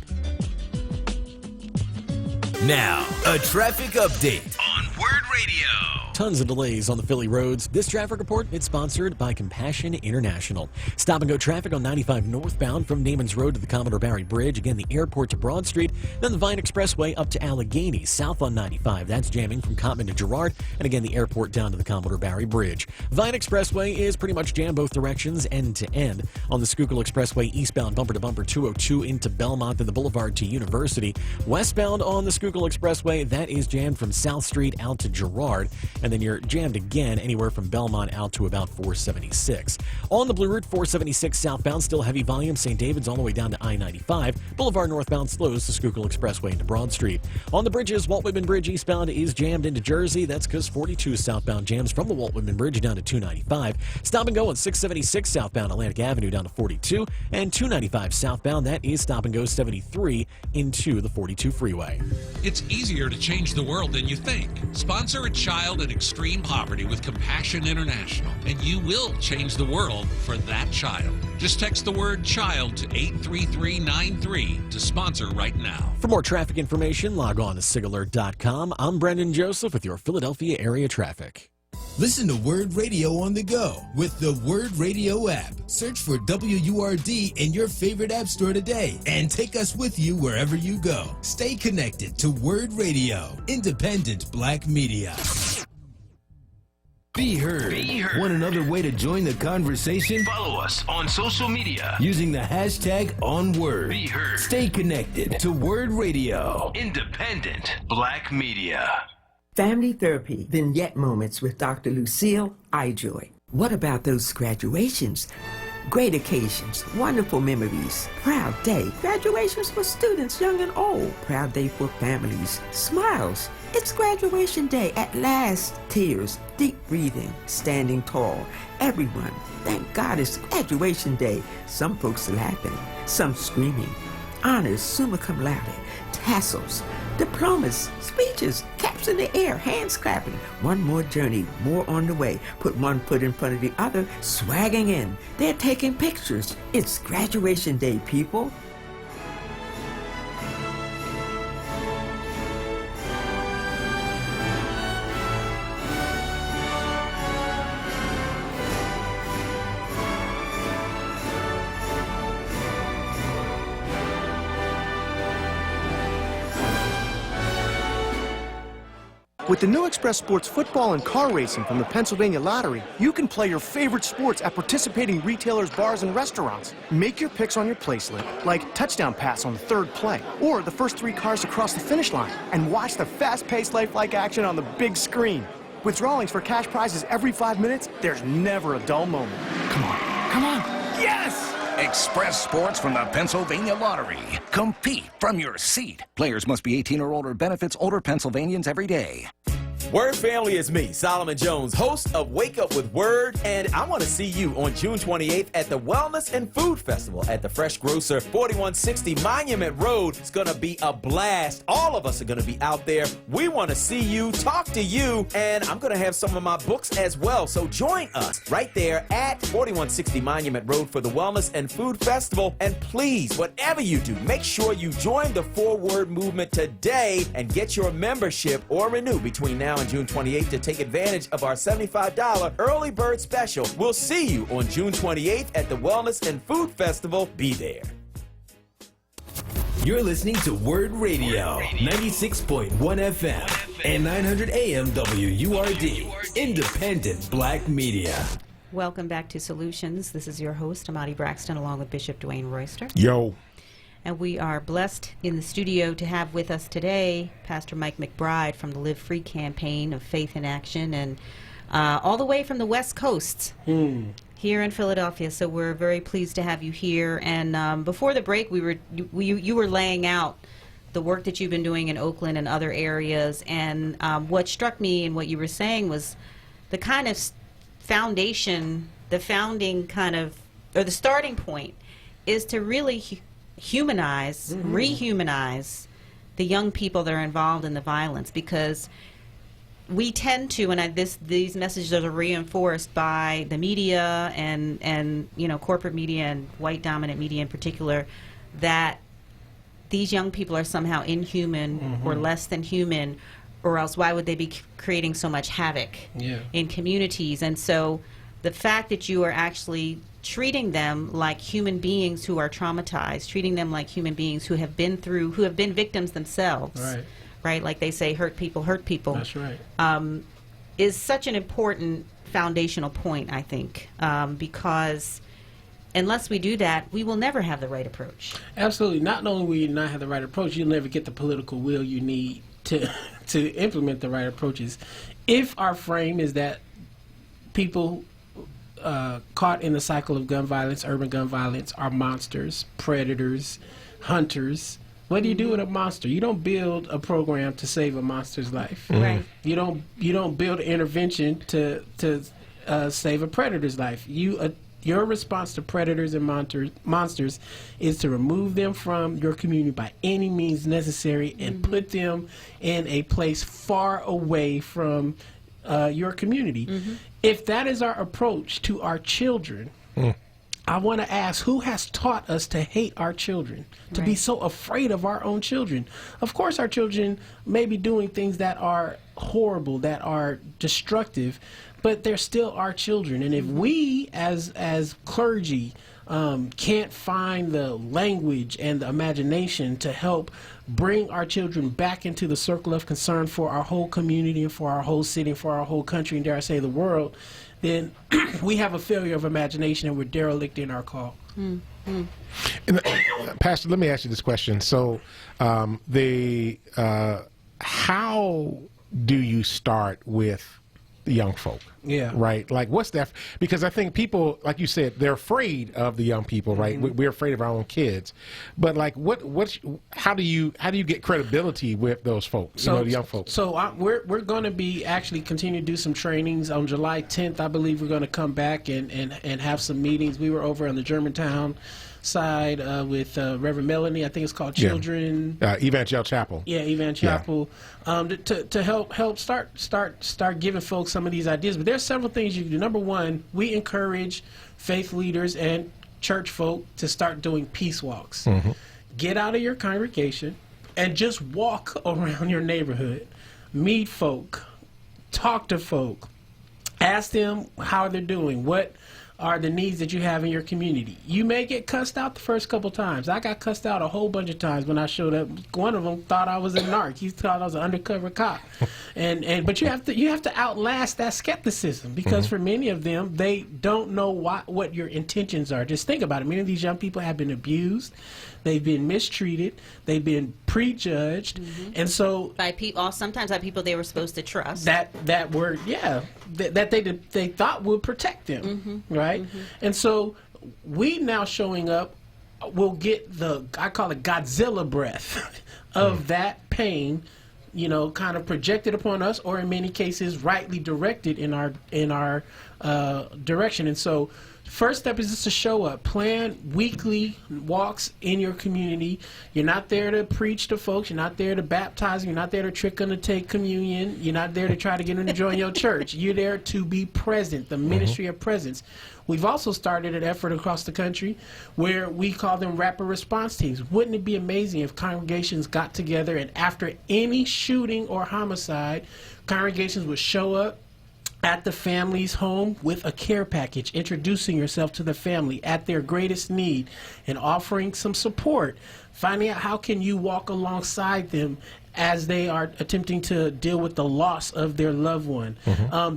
Now, a traffic update on Word Radio. Tons of delays on the Philly roads. This traffic report is sponsored by Compassion International. Stop and go traffic on 95 northbound from Naaman's Road to the Commodore Barry Bridge. Again, the airport to Broad Street. Then the Vine Expressway up to Allegheny. South on 95. That's jamming from Cottman to Girard. And again, the airport down to the Commodore Barry Bridge. Vine Expressway is pretty much jammed both directions, end to end. On the Schuylkill Expressway, eastbound bumper to bumper 202 into Belmont and the Boulevard to University. Westbound on the Schuylkill Expressway, that is jammed from South Street out to Girard. And then you're jammed again anywhere from Belmont out to about 476. On the Blue Route, 476 southbound, still heavy volume. St. David's all the way down to I-95. Boulevard northbound slows the Schuylkill Expressway into Broad Street. On the bridges, Walt Whitman Bridge eastbound is jammed into Jersey. That's because 42 southbound jams from the Walt Whitman Bridge down to 295. Stop and go on 676 southbound Atlantic Avenue down to 42. And 295 southbound, that is stop and go 73 into the 42 freeway. It's easier to change the world than you think. Sponsor a child in extreme poverty with Compassion International, and you will change the world for that child. Just text the word child to 83393 to sponsor right now. For more traffic information, log on to SIGAlert.com. I'm Brendan Joseph with your Philadelphia area traffic. Listen to Word Radio on the go with the Word Radio app. Search for WURD in your favorite app store today and take us with you wherever you go. Stay connected to Word Radio, independent black media. Be heard. Want another way to join the conversation? Follow us on social media Using the hashtag onWURD. Be heard. Stay connected to Word Radio. Independent Black Media. Family Therapy Vignette Moments with Dr. Lucille Ijoy. What about those graduations? Great occasions, wonderful memories, proud day, graduations for students young and old, proud day for families, smiles. It's graduation day at last. Tears, deep breathing, standing tall. Everyone, thank God it's graduation day. Some folks laughing, some screaming. Honors, summa cum laude, tassels, diplomas, speeches, caps in the air, hands clapping. One more journey, more on the way. Put one foot in front of the other, swagging in. They're taking pictures. It's graduation day, people. With the new Express Sports football and car racing from the Pennsylvania Lottery, you can play your favorite sports at participating retailers, bars, and restaurants. Make your picks on your play slip, like touchdown pass on the third play, or the first 3 cars across the finish line, and watch the fast-paced lifelike action on the big screen. With drawings for cash prizes every 5 minutes, there's never a dull moment. Come on, come on. Yes! Express Sports from the Pennsylvania Lottery. Compete from your seat. Players must be 18 or older. Benefits older Pennsylvanians every day. Word family is me, Solomon Jones, host of Wake Up with Word, and I want to see you on June 28th at the Wellness and Food Festival at the Fresh Grocer, 4160 Monument Road. It's going to be a blast. All of us are going to be out there. We want to see you, talk to you, and I'm going to have some of my books as well. So join us right there at 4160 Monument Road for the Wellness and Food Festival. And please, whatever you do, make sure you join the 4Word movement today and get your membership or renew between now and June 28th to take advantage of our $75 early bird special. We'll see you on June 28th at the Wellness and Food Festival. Be there. You're listening to Word Radio, 96.1 FM and 900 AM WURD, independent black media. Welcome back to Solutions. This is your host, Amadi Braxton, along with Bishop Dwayne Royster. Yo. And we are blessed in the studio to have with us today Pastor Mike McBride from the Live Free campaign of Faith in Action, and all the way from the West Coast here in Philadelphia. So we're very pleased to have you here. And before the break, you were laying out the work that you've been doing in Oakland and other areas. And what struck me and what you were saying was the kind of foundation, the founding kind of, or the starting point is to really humanize, rehumanize the young people that are involved in the violence, because we tend to, and these messages are reinforced by the media and corporate media and white dominant media in particular, that these young people are somehow inhuman or less than human, or else why would they be creating so much havoc in communities? And so the fact that you are actually treating them like human beings who are traumatized, treating them like human beings who have been victims themselves, right? Like they say, hurt people hurt people. That's right. Is such an important foundational point, I think, because unless we do that, we will never have the right approach. Absolutely. Not only will you not have the right approach, you'll never get the political will you need to implement the right approaches. If our frame is that people caught in the cycle of gun violence, urban gun violence, are monsters, predators, hunters. What do you do with a monster? You don't build a program to save a monster's life. Right. You don't build an intervention to save a predator's life. Your response to predators and monsters is to remove them from your community by any means necessary and put them in a place far away from your community. If that is our approach to our children, I want to ask, who has taught us to hate our children, to be so afraid of our own children? Of course, our children may be doing things that are horrible, that are destructive, but they're still our children. And if we, as clergy, can't find the language and the imagination to help bring our children back into the circle of concern for our whole community and for our whole city and for our whole country and, dare I say, the world, then we have a failure of imagination and we're derelict in our call. And, Pastor, let me ask you this question. So how do you start with the young folk? Yeah. Right. Like, what's that? Because I think people, like you said, they're afraid of the young people, right? We're afraid of our own kids. But like, how do you get credibility with those folks, the young folks? So we're going to be actually continue to do some trainings on July 10th. I believe we're going to come back and have some meetings. We were over on the Germantown side with Reverend Melanie. I think it's called Children Evangel Chapel. Yeah, Evangel Chapel. To help start giving folks some of these ideas. But there's several things you can do. Number one, we encourage faith leaders and church folk to start doing peace walks. Get out of your congregation and just walk around your neighborhood. Meet folk, talk to folk, ask them how they're doing, what are the needs that you have in your community. You may get cussed out the first couple times. I got cussed out a whole bunch of times when I showed up. One of them thought I was a narc. He thought I was an undercover cop. But you have to outlast that skepticism, because for many of them, they don't know what your intentions are. Just think about it. Many of these young people have been abused. They've been mistreated. They've been prejudged, and so by people, sometimes by people they were supposed to trust. That they thought would protect them, right? And so we now showing up will get I call it Godzilla breath of that pain, kind of projected upon us, or in many cases rightly directed in our direction. And so first step is just to show up. Plan weekly walks in your community. You're not there to preach to folks. You're not there to baptize them. You're not there to trick them to take communion. You're not there to try to get them to join your church. You're there to be present, the ministry of presence. We've also started an effort across the country where we call them rapid response teams. Wouldn't it be amazing if congregations got together and after any shooting or homicide, congregations would show up at the family's home with a care package, introducing yourself to the family at their greatest need and offering some support, finding out how can you walk alongside them as they are attempting to deal with the loss of their loved one.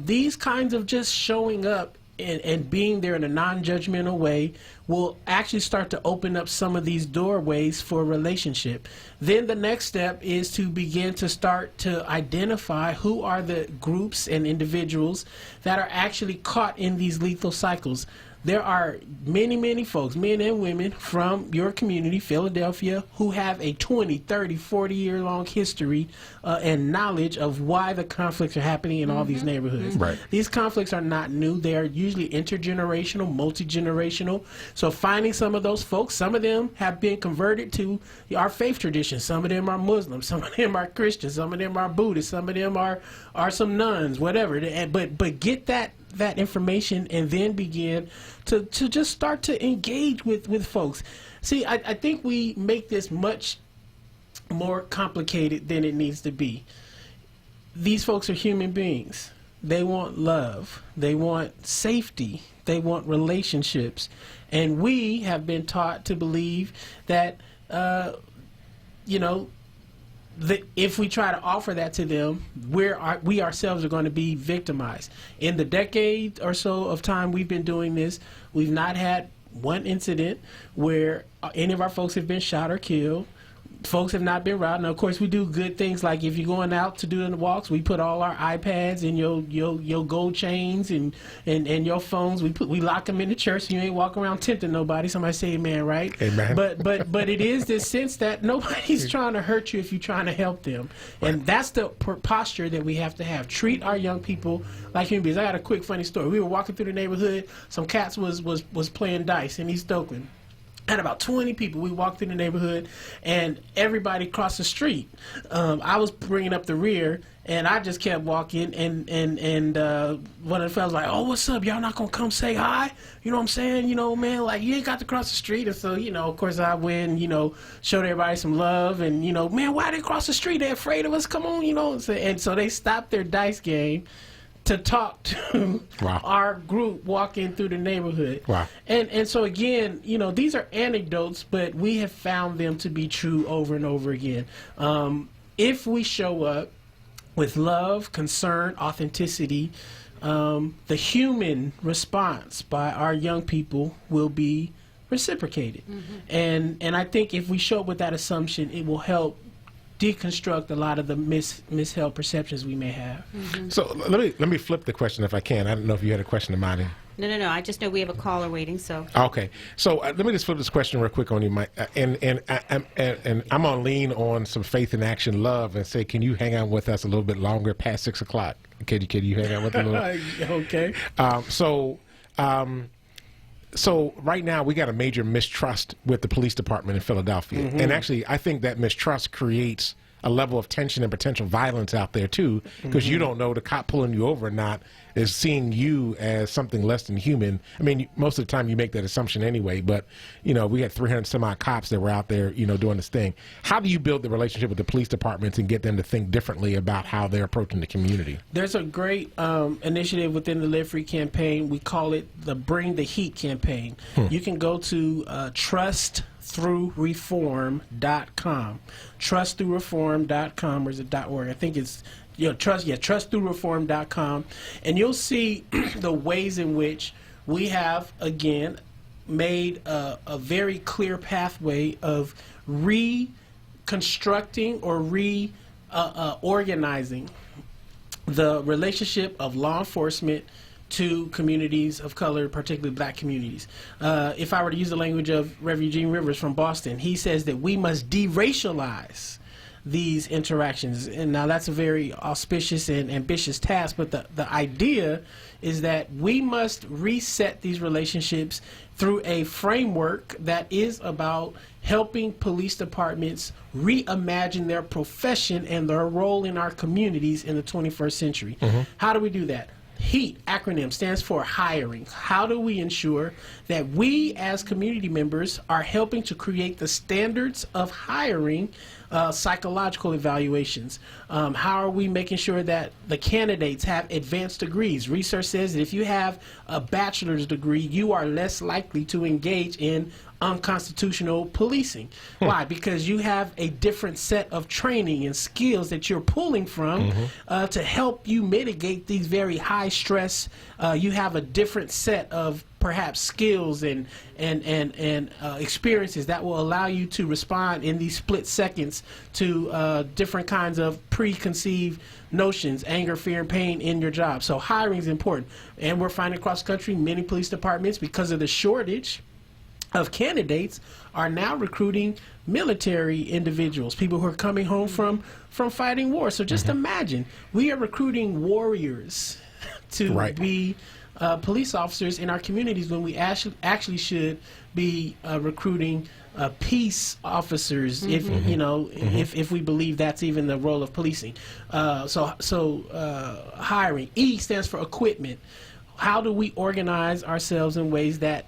These kinds of just showing up and being there in a non-judgmental way will actually start to open up some of these doorways for a relationship. Then the next step is to begin to start to identify who are the groups and individuals that are actually caught in these lethal cycles. There are many, many folks, men and women from your community, Philadelphia, who have a 20, 30, 40-year-long history and knowledge of why the conflicts are happening in all these neighborhoods. Right. These conflicts are not new. They are usually intergenerational, multi-generational. So finding some of those folks, some of them have been converted to our faith tradition. Some of them are Muslims. Some of them are Christians. Some of them are Buddhists. Some of them are some nuns, whatever. But get that information and then begin to just start to engage with folks. See, I think we make this much more complicated than it needs to be. These folks are human beings. They want love. They want safety. They want relationships. And we have been taught to believe that, if we try to offer that to them, we ourselves are going to be victimized. In the decade or so of time we've been doing this, we've not had one incident where any of our folks have been shot or killed. Folks have not been robbed. Now, of course, we do good things like if you're going out to do the walks, we put all our iPads and your gold chains and your phones. We lock them in the church so you ain't walking around tempting nobody. Somebody say amen, right? Amen. But it is this sense that nobody's trying to hurt you if you're trying to help them. Right. And that's the posture that we have to have. Treat our young people like human beings. I got a quick funny story. We were walking through the neighborhood. Some cats was playing dice in East Oakland. Had about 20 people. We walked through the neighborhood, and everybody crossed the street. I was bringing up the rear, and I just kept walking, and one of the fellas was like, "Oh, what's up? Y'all not gonna come say hi?" You know what I'm saying? Man, like, you ain't got to cross the street. And so, of course, I went and, showed everybody some love, and, man, why they cross the street? They afraid of us? Come on, And so they stopped their dice game to talk to our group walking through the neighborhood. Wow. And so again, these are anecdotes, but we have found them to be true over and over again. If we show up with love, concern, authenticity, the human response by our young people will be reciprocated. And I think if we show up with that assumption, it will help deconstruct a lot of the misheld perceptions we may have. So let me flip the question if I can. I don't know if you had a question in mind. No. I just know we have a caller waiting. So okay. So let me just flip this question real quick on you, Mike. And I'm gonna lean on some faith in action, love, and say, can you hang out with us a little bit longer past 6 o'clock? Can you hang out with us a little? Okay. So right now we got a major mistrust with the police department in Philadelphia, and actually I think that mistrust creates a level of tension and potential violence out there too, because you don't know the cop pulling you over or not is seeing you as something less than human. I mean, most of the time you make that assumption anyway, but we had 300 some odd cops that were out there, doing this thing. How do you build the relationship with the police departments and get them to think differently about how they're approaching the community? There's a great initiative within the Live Free campaign. We call it the Bring the Heat campaign. You can go to trustthroughreform.com. Trustthroughreform.com, or is it .org? I think it's trustthroughreform.com, and you'll see the ways in which we have again made a very clear pathway of reconstructing or organizing the relationship of law enforcement to communities of color, particularly black communities. If I were to use the language of Reverend Eugene Rivers from Boston, he says that we must de-racialize these interactions. And now that's a very auspicious and ambitious task, but the idea is that we must reset these relationships through a framework that is about helping police departments reimagine their profession and their role in our communities in the 21st century. How do we do that? HEAT acronym stands for hiring. How do we ensure that we as community members are helping to create the standards of hiring? Psychological evaluations. How are we making sure that the candidates have advanced degrees? Research says that if you have a bachelor's degree, you are less likely to engage in unconstitutional policing. Why? Because you have a different set of training and skills that you're pulling from to help you mitigate these very high stress. You have a different set of perhaps skills and experiences that will allow you to respond in these split seconds to different kinds of preconceived notions, anger, fear, and pain in your job. So hiring is important. And we're finding across the country many police departments, because of the shortage of candidates, are now recruiting military individuals, people who are coming home from fighting war. So just imagine, we are recruiting warriors to be police officers in our communities when we actually should be recruiting peace officers, if we believe that's even the role of policing. So hiring. E stands for equipment. How do we organize ourselves in ways that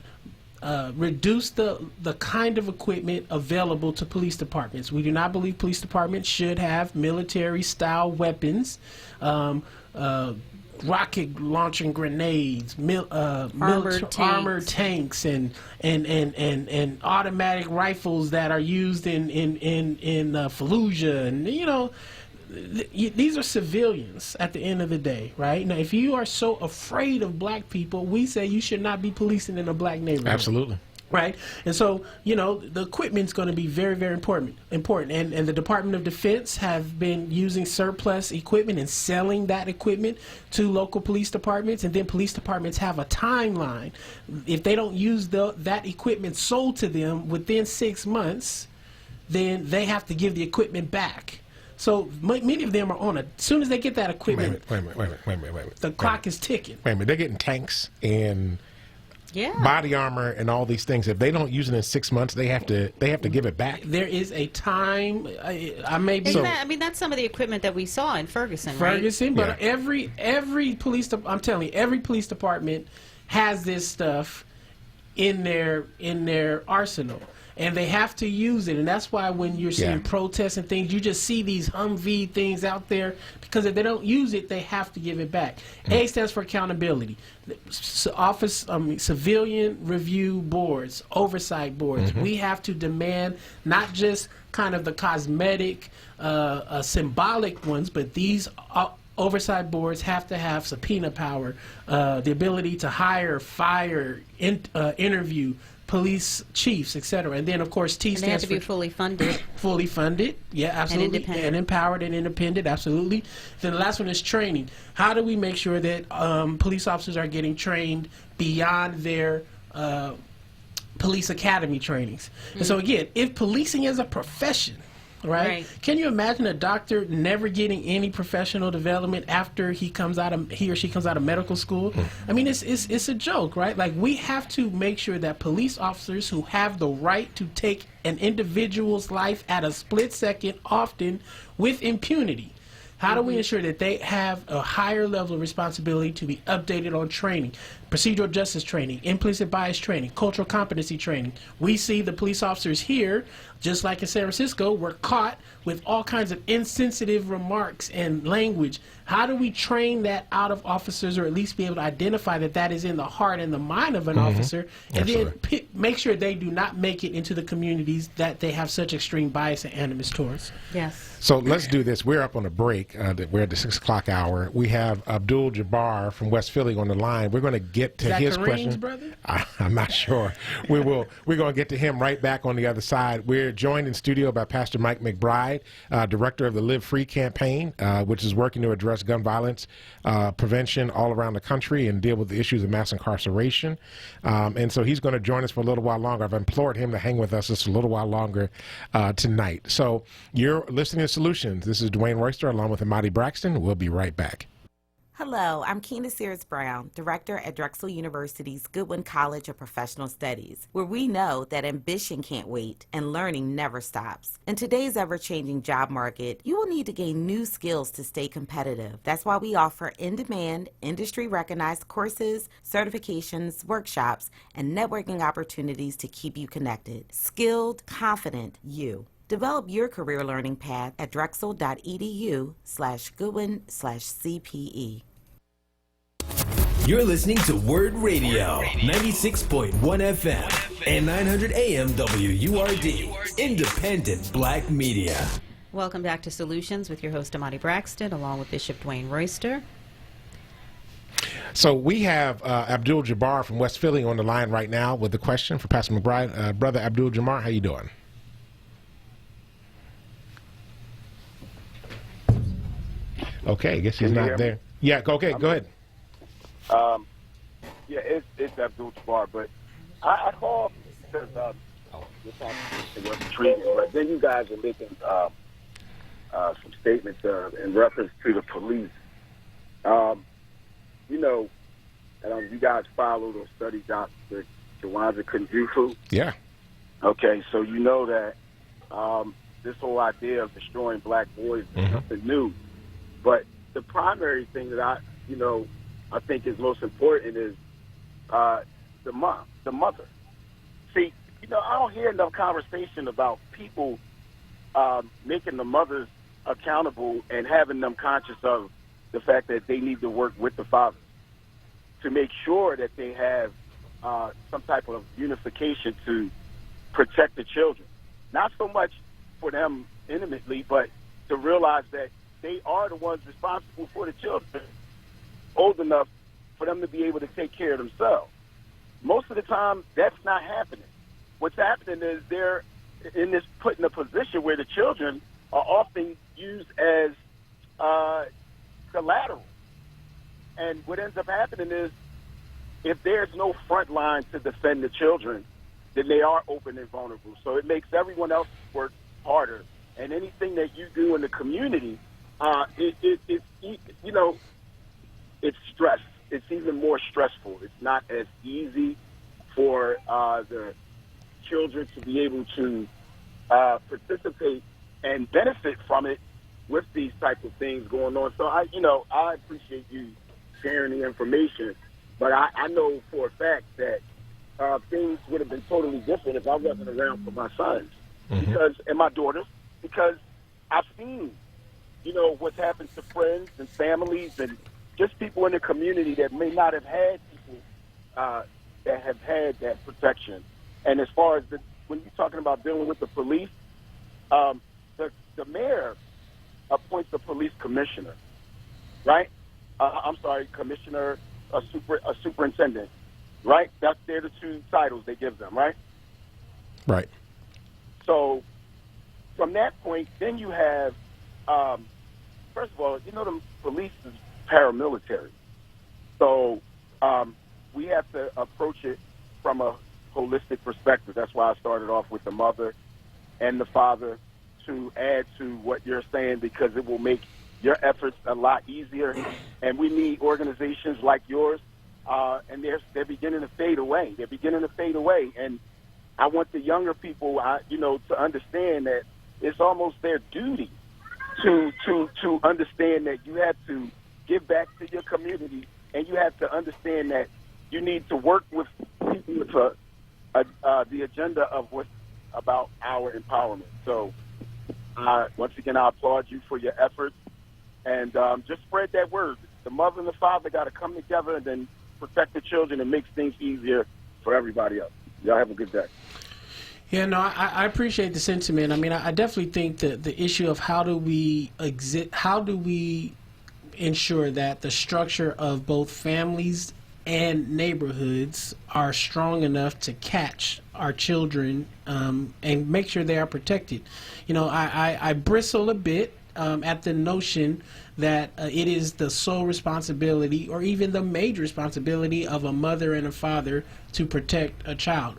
reduce the kind of equipment available to police departments? We do not believe police departments should have military-style weapons, rocket launching grenades, armored tanks, and automatic rifles that are used in Fallujah, and these are civilians at the end of the day, right? Now, if you are so afraid of black people, we say you should not be policing in a black neighborhood. Absolutely. Right? And so, the equipment's going to be very, very important. And the Department of Defense have been using surplus equipment and selling that equipment to local police departments. And then police departments have a timeline. If they don't use that equipment sold to them within 6 months, then they have to give the equipment back. So many of them are as soon as they get that equipment, wait a minute. The clock is ticking. Wait a minute, they're getting tanks and body armor and all these things. If they don't use it in 6 months, they have to give it back. There is a time. I may be. That's some of the equipment that we saw in Ferguson. But every police. I'm telling you, every police department has this stuff in their arsenal. And they have to use it, and that's why when you're seeing protests and things, you just see these Humvee things out there, because if they don't use it, they have to give it back. A stands for accountability. Civilian review boards, oversight boards. We have to demand not just kind of the cosmetic, symbolic ones, but these oversight boards have to have subpoena power, the ability to hire, fire, interview police chiefs, etc. And then, of course, T stands for... They have to be fully funded. Fully funded, yeah, absolutely. And independent. And empowered and independent, absolutely. Then the last one is training. How do we make sure that police officers are getting trained beyond their police academy trainings? And so, again, if policing is a profession, Right? Can you imagine a doctor never getting any professional development after he or she comes out of medical school? I mean, it's a joke, right? Like, we have to make sure that police officers who have the right to take an individual's life at a split second, often with impunity, how do we ensure that they have a higher level of responsibility to be updated on training, procedural justice training, implicit bias training, cultural competency training? We see the police officers here, just like in San Francisco, were caught with all kinds of insensitive remarks and language. How do we train that out of officers, or at least be able to identify that that is in the heart and the mind of an officer, and then make sure they do not make it into the communities that they have such extreme bias and animus towards? Yes. So let's do this. We're up on a break. We're at the 6 o'clock hour. We have Abdul Jabbar from West Philly on the line. We're going to get to his question. Brother? I'm not sure. We're going to get to him right back on the other side. We're joined in studio by Pastor Mike McBride, director of the Live Free campaign, which is working to address gun violence prevention all around the country and deal with the issues of mass incarceration. And so he's going to join us for a little while longer. I've implored him to hang with us just a little while longer tonight. So you're listening to Solutions. This is Dwayne Royster along with Amadi Braxton. We'll be right back. Hello, I'm Keena Sears Brown, Director at Drexel University's Goodwin College of Professional Studies, where we know that ambition can't wait and learning never stops. In today's ever-changing job market, you will need to gain new skills to stay competitive. That's why we offer in-demand, industry-recognized courses, certifications, workshops, and networking opportunities to keep you connected. Skilled, confident you. Develop your career learning path at drexel.edu/Goodwin/CPE. You're listening to Word Radio, 96.1 FM and 900 AM WURD, independent black media. Welcome back to Solutions with your host, Amadi Braxton, along with Bishop Dwayne Royster. So we have Abdul Jabbar from West Philly on the line right now with a question for Pastor McBride. Brother Abdul Jabbar, how you doing? Okay, I guess he's not there. Yeah, okay, go ahead. Yeah, it's Abdul Jabbar, but I called because this conversation was intriguing, but then you guys are making some statements in reference to the police. You know, you guys follow those study Dr. Jawanza Kunjufu. Yeah. Okay, so you know that this whole idea of destroying black boys is nothing new. But the primary thing that I think is most important is the mother. See, I don't hear enough conversation about people making the mothers accountable and having them conscious of the fact that they need to work with the fathers to make sure that they have some type of unification to protect the children. Not so much for them intimately, but to realize that they are the ones responsible for the children, old enough for them to be able to take care of themselves. Most of the time, that's not happening. What's happening is they're put in a position where the children are often used as collateral. And what ends up happening is if there's no front line to defend the children, then they are open and vulnerable. So it makes everyone else work harder. And anything that you do in the community, it's stress. It's even more stressful. It's not as easy for the children to be able to participate and benefit from it with these type of things going on. So I appreciate you sharing the information, but I know for a fact that things would have been totally different if I wasn't around for my sons and my daughters, because I've seen what's happened to friends and families and just people in the community that may not have had people that have had that protection. And as far as when you're talking about dealing with the police, the mayor appoints the police commissioner, right? Commissioner, a superintendent, right? They're the two titles they give them, right? Right. So from that point, then you have, first of all, the police is paramilitary. So we have to approach it from a holistic perspective. That's why I started off with the mother and the father to add to what you're saying because it will make your efforts a lot easier. And we need organizations like yours, and they're beginning to fade away. They're beginning to fade away. And I want the younger people, to understand that it's almost their duty to understand that you have to give back to your community, and you have to understand that you need to work with people with the agenda of what's about our empowerment. So, once again, I applaud you for your efforts, and just spread that word. The mother and the father got to come together and then protect the children and make things easier for everybody else. Y'all have a good day. Yeah, no, I appreciate the sentiment. I mean, I definitely think that the issue of how do we ensure that the structure of both families and neighborhoods are strong enough to catch our children and make sure they are protected. I bristle a bit at the notion that it is the sole responsibility or even the major responsibility of a mother and a father to protect a child.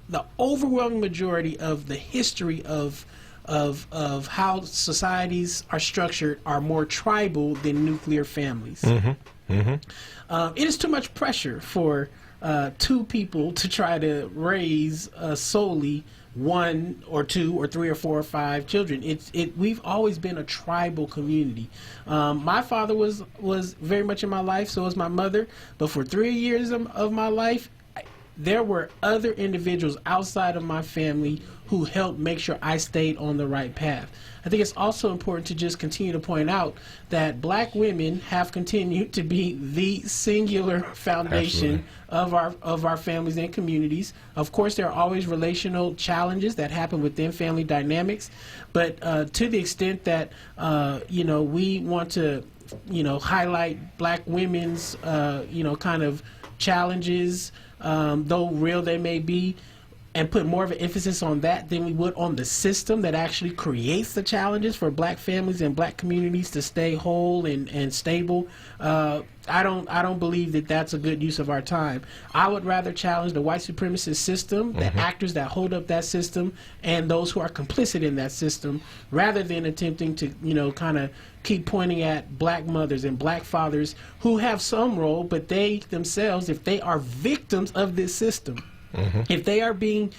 The overwhelming majority of the history of how societies are structured are more tribal than nuclear families. Mm-hmm. Mm-hmm. It is too much pressure for two people to try to raise solely one or two or three or four or five children. We've always been a tribal community. My father was very much in my life, so was my mother. But for 3 years of my life, there were other individuals outside of my family who helped make sure I stayed on the right path. I think it's also important to just continue to point out that black women have continued to be the singular foundation of our families and communities. Of course, there are always relational challenges that happen within family dynamics, but to the extent that we want to highlight black women's kind of challenges, though real they may be, and put more of an emphasis on that than we would on the system that actually creates the challenges for black families and black communities to stay whole and stable. I don't believe that that's a good use of our time. I would rather challenge the white supremacist system, the actors that hold up that system, and those who are complicit in that system, rather than attempting to kind of keep pointing at black mothers and black fathers who have some role, but they themselves, if they are victims of this system, if they are being,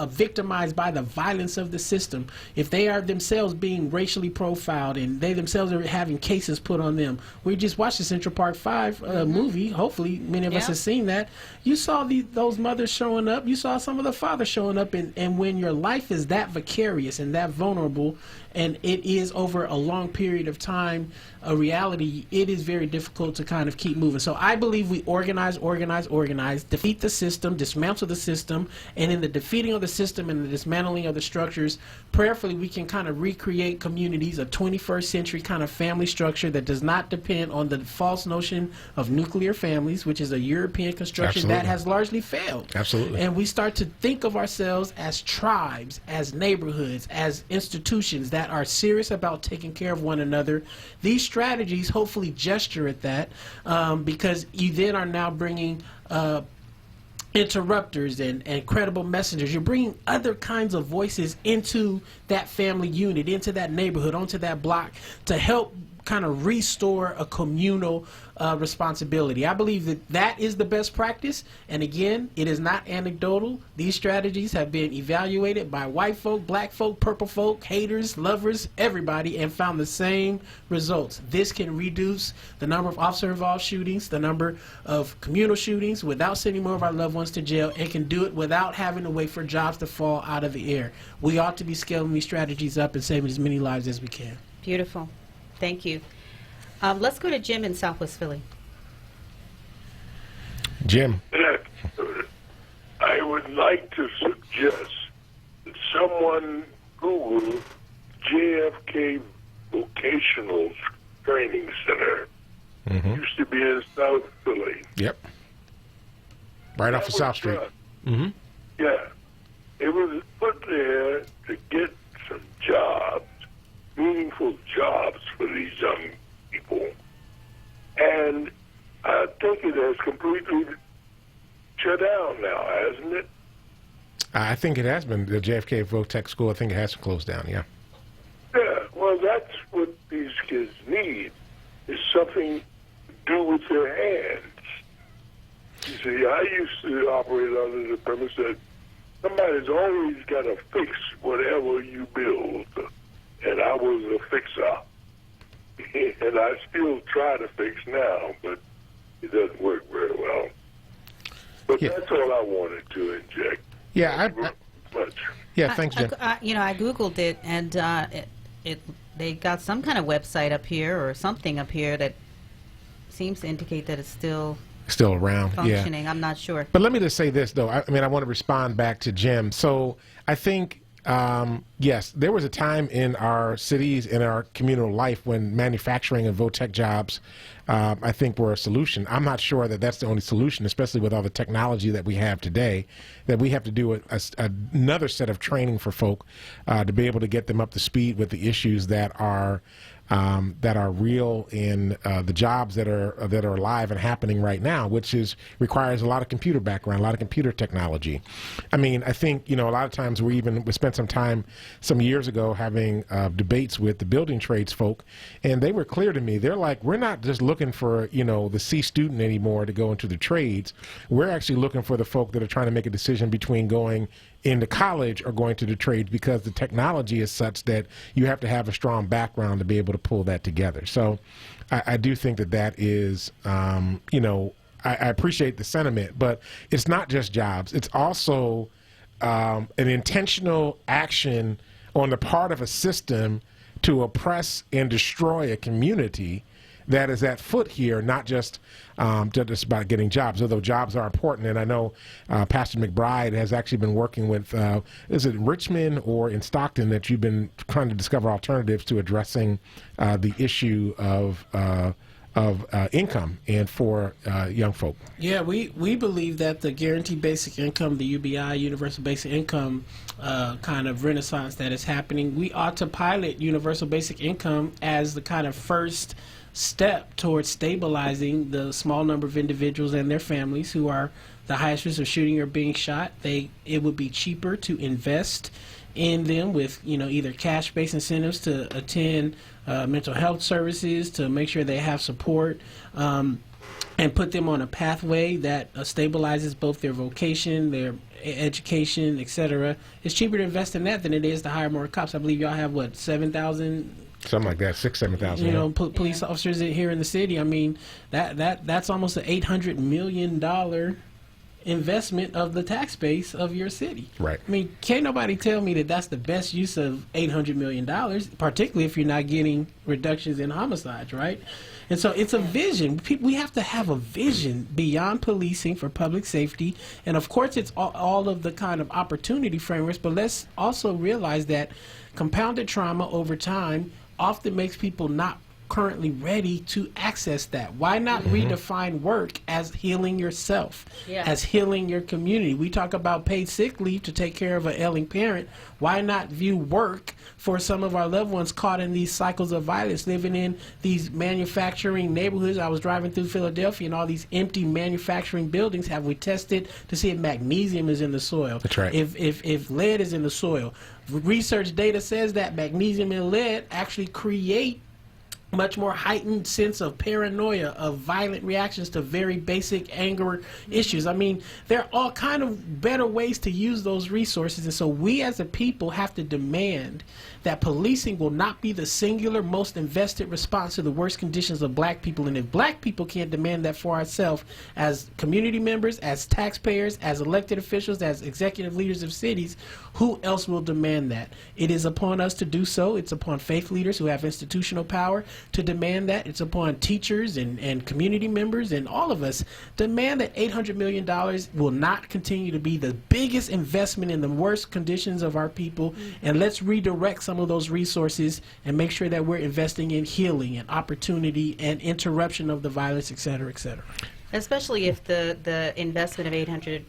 victimized by the violence of the system, if they are themselves being racially profiled and they themselves are having cases put on them. We just watched the Central Park 5 movie. Hopefully, many of us have seen that. You saw those mothers showing up. You saw some of the fathers showing up. And when your life is that vicarious and that vulnerable, and it is over a long period of time a reality, it is very difficult to kind of keep moving. So I believe we organize, defeat the system, dismantle the system, and in the defeating of the system and the dismantling of the structures, prayerfully we can kind of recreate communities, a 21st century kind of family structure that does not depend on the false notion of nuclear families, which is a European construction that has largely failed. Absolutely. And we start to think of ourselves as tribes, as neighborhoods, as institutions that are serious about taking care of one another. These strategies hopefully gesture at that, because you then are now bringing interrupters and credible messengers. You're bringing other kinds of voices into that family unit, into that neighborhood, onto that block to help kind of restore a communal responsibility. I believe that is the best practice. And again, it is not anecdotal. These strategies have been evaluated by white folk, black folk, purple folk, haters, lovers, everybody, and found the same results. This can reduce the number of officer-involved shootings, the number of communal shootings without sending more of our loved ones to jail, and can do it without having to wait for jobs to fall out of the air. We ought to be scaling these strategies up and saving as many lives as we can. Beautiful. Thank you. Let's go to Jim in Southwest Philly. Jim. I would like to suggest that someone Google JFK Vocational Training Center. Used to be in South Philly. Yep. Right off of South Street. Yeah. It was put there to get some jobs, meaningful jobs for these young people. And I think it has completely shut down now, hasn't it? I think it has been. The JFK Votech School, I think it has closed down, yeah. Yeah, well, that's what these kids need, is something to do with their hands. You see, I used to operate under the premise that somebody's always got to fix whatever you build, and I was a fixer. And I still try to fix now, but it doesn't work very well. But that's all I wanted to inject. Yeah, much. Yeah, thanks, Jim. I Googled it, and they got some kind of website up here or something up here that seems to indicate that it's still around, functioning. yeah. I'm not sure. But let me just say this, though. I mean, I want to respond back to Jim. So I think, yes, there was a time in our cities, in our communal life, when manufacturing and Votech jobs, I think, were a solution. I'm not sure that that's the only solution, especially with all the technology that we have today, that we have to do another set of training for folk to be able to get them up to speed with the issues that are real in the jobs that are live and happening right now, which requires a lot of computer background, a lot of computer technology. I mean, I think, a lot of times we spent some time some years ago having debates with the building trades folk, and they were clear to me. They're like, we're not just looking for, the C student anymore to go into the trades. We're actually looking for the folk that are trying to make a decision between going into college or going to the trades, because the technology is such that you have to have a strong background to be able to pull that together. So I do think that is, I appreciate the sentiment, but it's not just jobs. It's also an intentional action on the part of a system to oppress and destroy a community that is at foot here, not just about getting jobs, although jobs are important. And I know Pastor McBride has actually been working with, is it Richmond or in Stockton, that you've been trying to discover alternatives to addressing the issue of income and for young folk. Yeah, we believe that the guaranteed basic income, the UBI, universal basic income kind of renaissance that is happening, we ought to pilot universal basic income as the kind of first step towards stabilizing the small number of individuals and their families who are the highest risk of shooting or being shot. It would be cheaper to invest in them with either cash-based incentives to attend mental health services, to make sure they have support, and put them on a pathway that stabilizes both their vocation, their education, etc. It's cheaper to invest in that than it is to hire more cops. I believe y'all have 7,000. Something like that, 6,000-7,000. Police officers here in the city. I mean, that's almost an $800 million investment of the tax base of your city. Right. I mean, can't nobody tell me that that's the best use of $800 million, particularly if you're not getting reductions in homicides, right? And so it's a vision. We have to have a vision beyond policing for public safety. And of course, it's all of the kind of opportunity frameworks, but let's also realize that compounded trauma over time often makes people not currently ready to access that. Why not redefine work as healing yourself, as healing your community? We talk about paid sick leave to take care of an ailing parent. Why not view work for some of our loved ones caught in these cycles of violence, living in these manufacturing neighborhoods? I was driving through Philadelphia and all these empty manufacturing buildings. Have we tested to see if magnesium is in the soil? That's right. If lead is in the soil. Research data says that magnesium and lead actually create much more heightened sense of paranoia, of violent reactions to very basic anger issues. I mean, there are all kind of better ways to use those resources, and so we as a people have to demand that policing will not be the singular most invested response to the worst conditions of black people. And if black people can't demand that for ourselves as community members, as taxpayers, as elected officials, as executive leaders of cities, who else will demand that? It is upon us to do so. It's upon faith leaders who have institutional power to demand that. It's upon teachers and community members and all of us demand that $800 million will not continue to be the biggest investment in the worst conditions of our people. And let's redirect some of those resources and make sure that we're investing in healing and opportunity and interruption of the violence, et cetera, et cetera. Especially if the investment of $800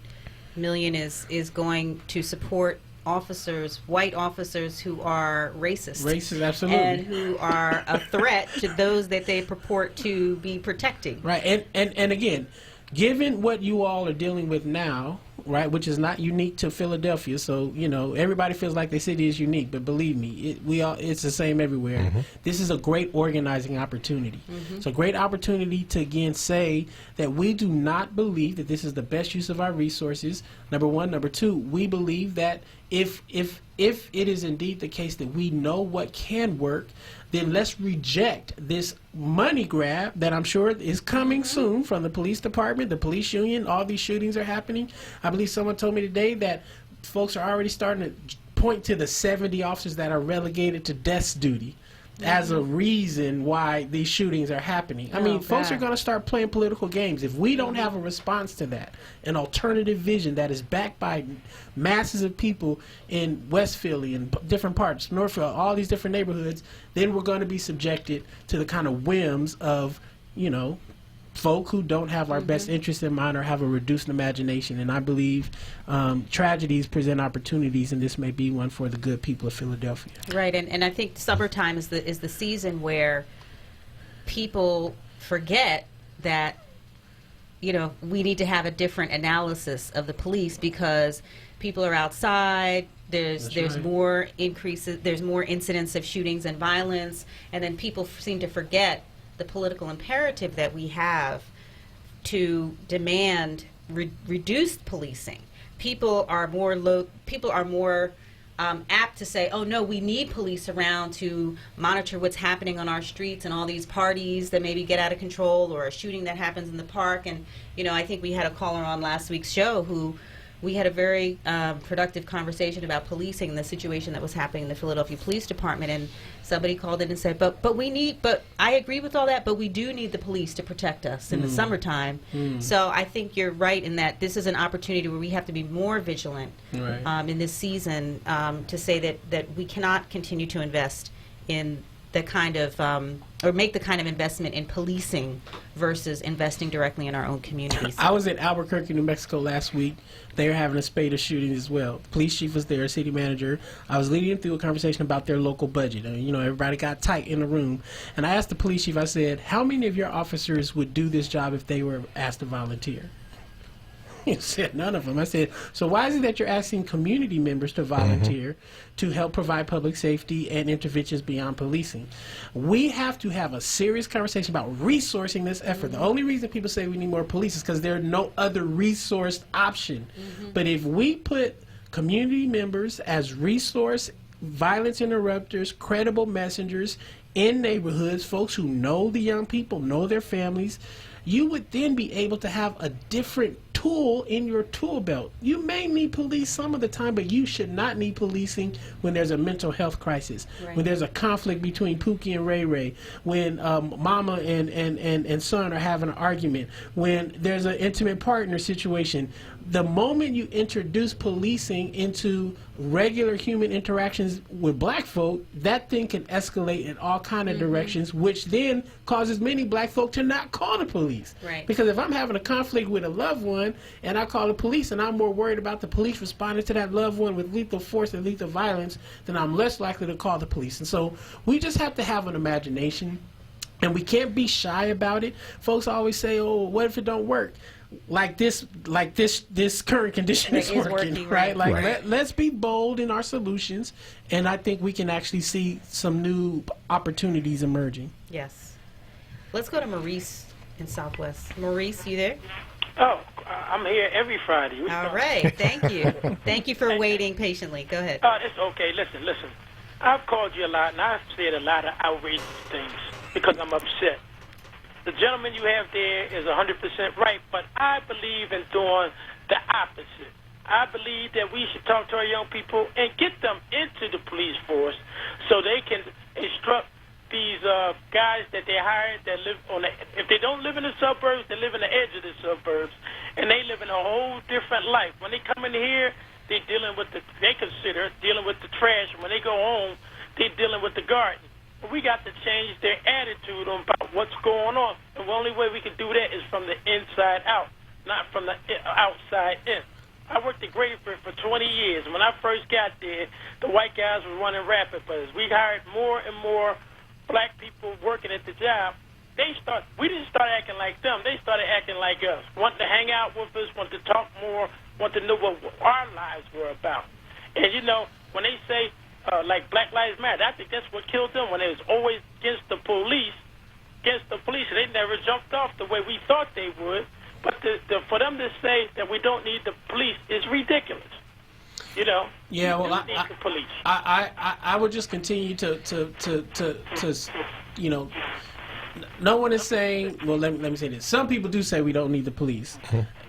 million is going to support officers, white officers who are racist. Racist, absolutely. And who are a threat to those that they purport to be protecting. Right, and again, given what you all are dealing with now, right, which is not unique to Philadelphia. So, you know, everybody feels like their city is unique, but believe me, it's the same everywhere. This is a great organizing opportunity. It's a great opportunity to, again, say that we do not believe that this is the best use of our resources, number one. Number two, we believe that if it is indeed the case that we know what can work, then let's reject this money grab that I'm sure is coming soon from the police department, the police union. All these shootings are happening. I believe someone told me today that folks are already starting to point to the 70 officers that are relegated to desk duty as a reason why these shootings are happening. I mean, folks are going to start playing political games. If we don't have a response to that, an alternative vision that is backed by masses of people in West Philly and different parts, North Philly, all these different neighborhoods, then we're going to be subjected to the kind of whims of, you know, folk who don't have our best interests in mind or have a reduced imagination. And I believe tragedies present opportunities, and this may be one for the good people of Philadelphia. Right, and I think summertime is the season where people forget that, you know, we need to have a different analysis of the police because people are outside. There's more increases. There's more incidents of shootings and violence, and then people seem to forget the political imperative that we have to demand reduced policing. People are more apt to say, "Oh no, we need police around to monitor what's happening on our streets and all these parties that maybe get out of control or a shooting that happens in the park." And you know, I think we had a caller on last week's show who we had a very productive conversation about policing and the situation that was happening in the Philadelphia Police Department, and somebody called in and said, but I agree with all that, but we do need the police to protect us in the summertime. So I think you're right in that this is an opportunity where we have to be more vigilant in this season to say that we cannot continue to invest in the kind of or make the kind of investment in policing versus investing directly in our own communities. I was in Albuquerque, New Mexico last week. They were having a spate of shootings as well. The police chief was there, city manager. I was leading them through a conversation about their local budget. You know, everybody got tight in the room. And I asked the police chief, I said, how many of your officers would do this job if they were asked to volunteer? He said none of them. I said, so why is it that you're asking community members to volunteer to help provide public safety and interventions beyond policing? We have to have a serious conversation about resourcing this effort. The only reason people say we need more police is because there's no other resourced option. But if we put community members as resource violence interrupters, credible messengers in neighborhoods, folks who know the young people, know their families, you would then be able to have a different tool in your tool belt. You may need police some of the time, but you should not need policing when there's a mental health crisis, when there's a conflict between Pookie and Ray Ray, when mama and son are having an argument, when there's an intimate partner situation. The moment you introduce policing into regular human interactions with black folk, that thing can escalate in all kind of directions, which then causes many black folk to not call the police. Because if I'm having a conflict with a loved one and I call the police and I'm more worried about the police responding to that loved one with lethal force and lethal violence, then I'm less likely to call the police. And so we just have to have an imagination, and we can't be shy about it. Folks always say, oh, what if it don't work? Like this current condition is working, right? Like let's be bold in our solutions, and I think we can actually see some new opportunities emerging. Yes. Let's go to Maurice in Southwest. Maurice, you there? Oh, I'm here every Friday. All right, thank you. Thank you for waiting patiently. Go ahead. It's okay. Listen. I've called you a lot, and I've said a lot of outrageous things because I'm upset. The gentleman you have there is 100% right, but I believe in doing the opposite. I believe that we should talk to our young people and get them into the police force so they can instruct these guys that they hired that live on if they don't live in the suburbs, they live in the edge of the suburbs, and they live in a whole different life. When they come in here, they consider dealing with the trash. When they go home, they're dealing with the garden. We got to change their attitude about what's going on. And the only way we can do that is from the inside out, not from the outside in. I worked at Grayford for 20 years. When I first got there, the white guys were running rapid, but as we hired more and more black people working at the job, we didn't start acting like them. They started acting like us, wanting to hang out with us, wanting to talk more want to know what our lives were about. And, you know, when they say, like Black Lives Matter, I think that's what killed them, when they was always against the police, they never jumped off the way we thought they would. But for them to say that we don't need the police is ridiculous. You know? Yeah, well, we need the police. I would just continue to you know, no one is saying, well, let me say this. Some people do say we don't need the police.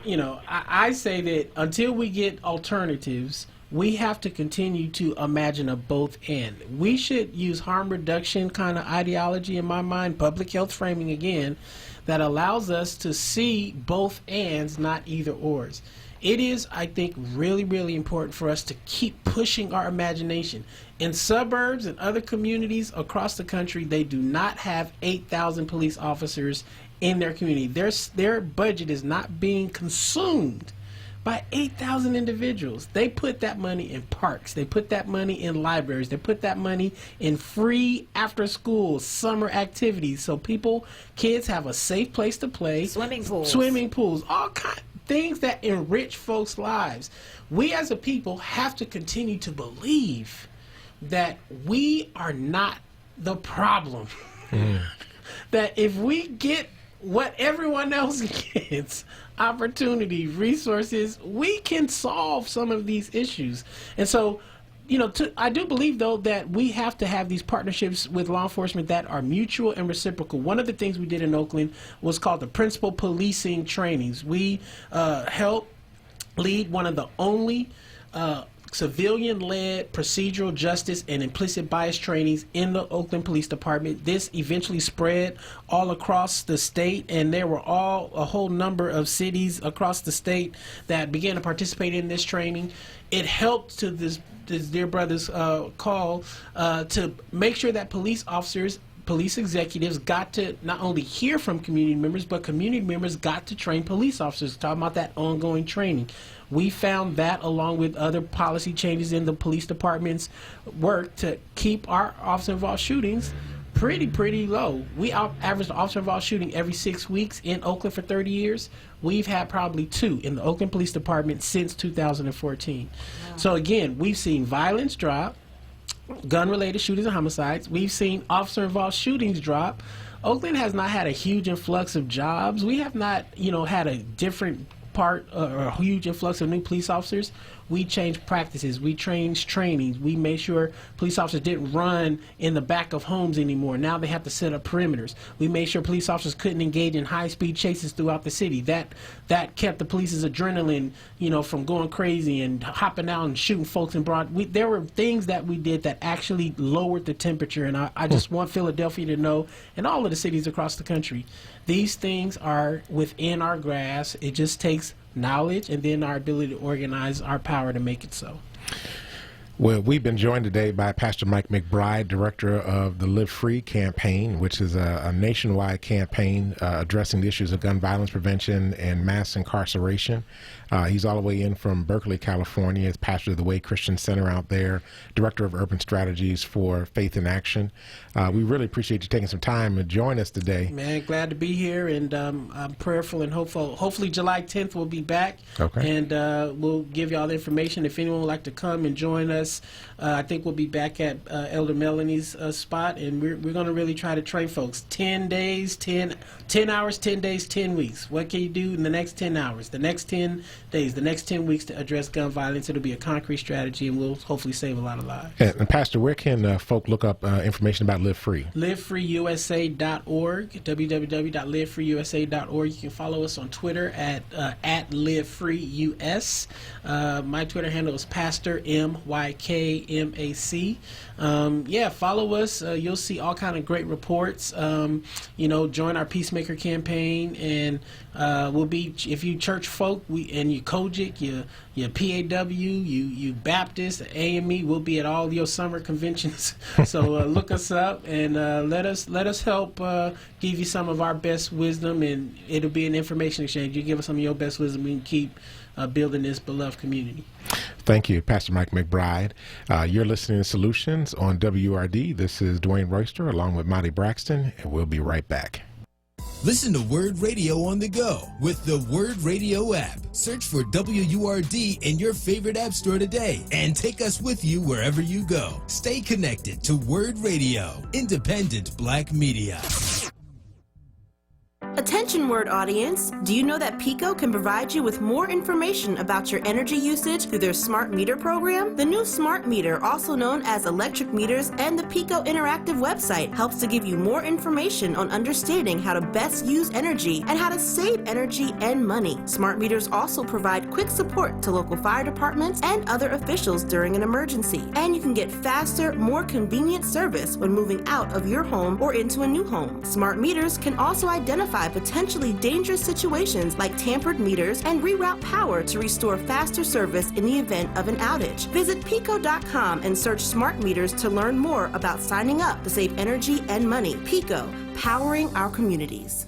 You know, I say that until we get alternatives, we have to continue to imagine a both and. We should use harm reduction kind of ideology, in my mind, public health framing again, that allows us to see both ands, not either ors. It is, I think, really, really important for us to keep pushing our imagination. In suburbs and other communities across the country, they do not have 8,000 police officers in their community. Their budget is not being consumed by 8,000 individuals. They put that money in parks. They put that money in libraries. They put that money in free after-school summer activities, so kids have a safe place to play. Swimming pools, all kinds things that enrich folks' lives. We as a people have to continue to believe that we are not the problem. That if we get what everyone else gets, opportunity, resources, we can solve some of these issues. And so, you know, I do believe, though, that we have to have these partnerships with law enforcement that are mutual and reciprocal. One of the things we did in Oakland was called the Principal Policing Trainings. We helped lead one of the only civilian-led procedural justice and implicit bias trainings in the Oakland Police Department. This eventually spread all across the state, and there were a whole number of cities across the state that began to participate in this training. It helped to this dear brother's call to make sure that police officers, police executives got to not only hear from community members, but community members got to train police officers, talking about that ongoing training. We found that, along with other policy changes in the police department's work, to keep our officer-involved shootings pretty low. We averaged officer-involved shooting every 6 weeks in Oakland for 30 years. We've had probably 2 in the Oakland Police Department since 2014. Wow. So again, we've seen violence drop, gun-related shootings and homicides. We've seen officer-involved shootings drop. Oakland has not had a huge influx of jobs. We have not, had a different part or a huge influx of new police officers. We changed practices. We changed trainings. We made sure police officers didn't run in the back of homes anymore. Now they have to set up perimeters. We made sure police officers couldn't engage in high-speed chases throughout the city. That kept the police's adrenaline, from going crazy and hopping out and shooting folks in broad. There were things that we did that actually lowered the temperature, and I just want Philadelphia to know, and all of the cities across the country, these things are within our grasp. It just takes knowledge and then our ability to organize our power to make it so. Well, we've been joined today by Pastor Mike McBride, director of the Live Free campaign, which is a nationwide campaign addressing the issues of gun violence prevention and mass incarceration. He's all the way in from Berkeley, California. He's pastor of the Way Christian Center out there, director of urban strategies for Faith in Action. We really appreciate you taking some time to join us today. Man, glad to be here, and I'm prayerful and hopeful. Hopefully July 10th we'll be back, and we'll give you all the information. If anyone would like to come and join us, I think we'll be back at Elder Melanie's spot, and we're going to really try to train folks. 10 days, 10 hours, 10 days, 10 weeks. What can you do in the next 10 hours, the next 10 days, the next 10 weeks to address gun violence? It'll be a concrete strategy, and we'll hopefully save a lot of lives. And Pastor, where can folk look up information about Live Free? LiveFreeUSA.org, www.livefreeusa.org. You can follow us on Twitter at LiveFreeUS. My Twitter handle is Pastor MYKMAC. Follow us. You'll see all kind of great reports. Join our Peacemaker campaign, and we'll be, if you church folk, and you Kojic, you PAW, you Baptist, AME, we'll be at all your summer conventions. So look us up and let us help give you some of our best wisdom, and it'll be an information exchange. You give us some of your best wisdom, we can keep building this beloved community. Thank you, Pastor Mike McBride. You're listening to Solutions on WRD. This is Dwayne Royster along with Monty Braxton, and we'll be right back. Listen to Word Radio on the go with the Word Radio app. Search for WURD in your favorite app store today and take us with you wherever you go. Stay connected to Word Radio, independent Black media. Attention Word audience, do you know that Pico can provide you with more information about your energy usage through their smart meter program? The new smart meter, also known as electric meters, and the Pico interactive website helps to give you more information on understanding how to best use energy and how to save energy and money. Smart meters also provide quick support to local fire departments and other officials during an emergency. And you can get faster, more convenient service when moving out of your home or into a new home. Smart meters can also identify potentially dangerous situations like tampered meters and reroute power to restore faster service in the event of an outage. Visit pico.com and search smart meters to learn more about signing up to save energy and money. Pico, powering our communities.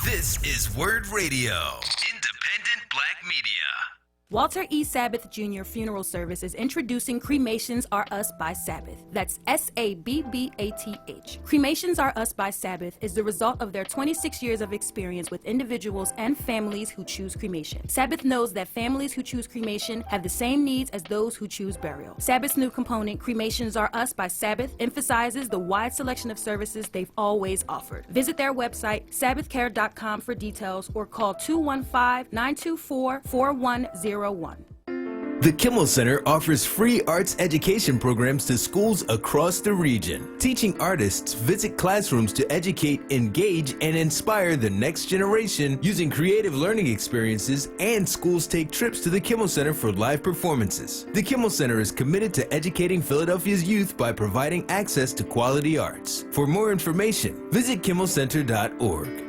This is Word Radio, independent Black media. Walter E. Sabbath Jr. Funeral Service is introducing Cremations Are Us by Sabbath. That's S-A-B-B-A-T-H. Cremations Are Us by Sabbath is the result of their 26 years of experience with individuals and families who choose cremation. Sabbath knows that families who choose cremation have the same needs as those who choose burial. Sabbath's new component, Cremations Are Us by Sabbath, emphasizes the wide selection of services they've always offered. Visit their website, sabbathcare.com, for details, or call 215-924-4101. The Kimmel Center offers free arts education programs to schools across the region. Teaching artists visit classrooms to educate, engage, and inspire the next generation using creative learning experiences, and schools take trips to the Kimmel Center for live performances. The Kimmel Center is committed to educating Philadelphia's youth by providing access to quality arts. For more information, visit kimmelcenter.org.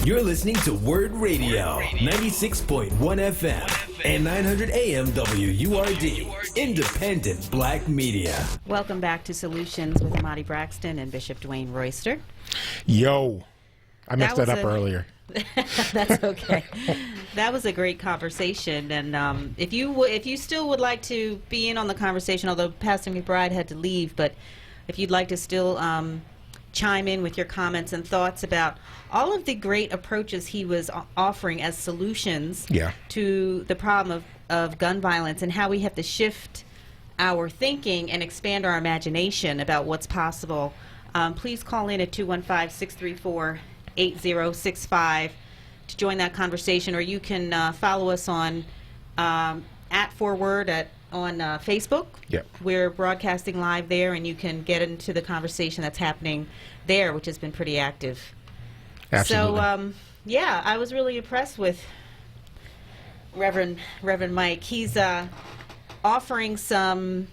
You're listening to Word Radio, 96.1 FM and 900 AM WURD, independent Black media. Welcome back to Solutions with Amadi Braxton and Bishop Dwayne Royster. Yo, I messed that up earlier. That's okay. That was a great conversation, and if you still would like to be in on the conversation, although Pastor McBride had to leave, but if you'd like to still chime in with your comments and thoughts about all of the great approaches he was offering as solutions to the problem of gun violence, and how we have to shift our thinking and expand our imagination about what's possible, please call in at 215-634-8065 to join that conversation, or you can follow us on @4word on Facebook. Yep. We're broadcasting live there, and you can get into the conversation that's happening there, which has been pretty active. Absolutely. So, I was really impressed with Reverend Mike. He's offering some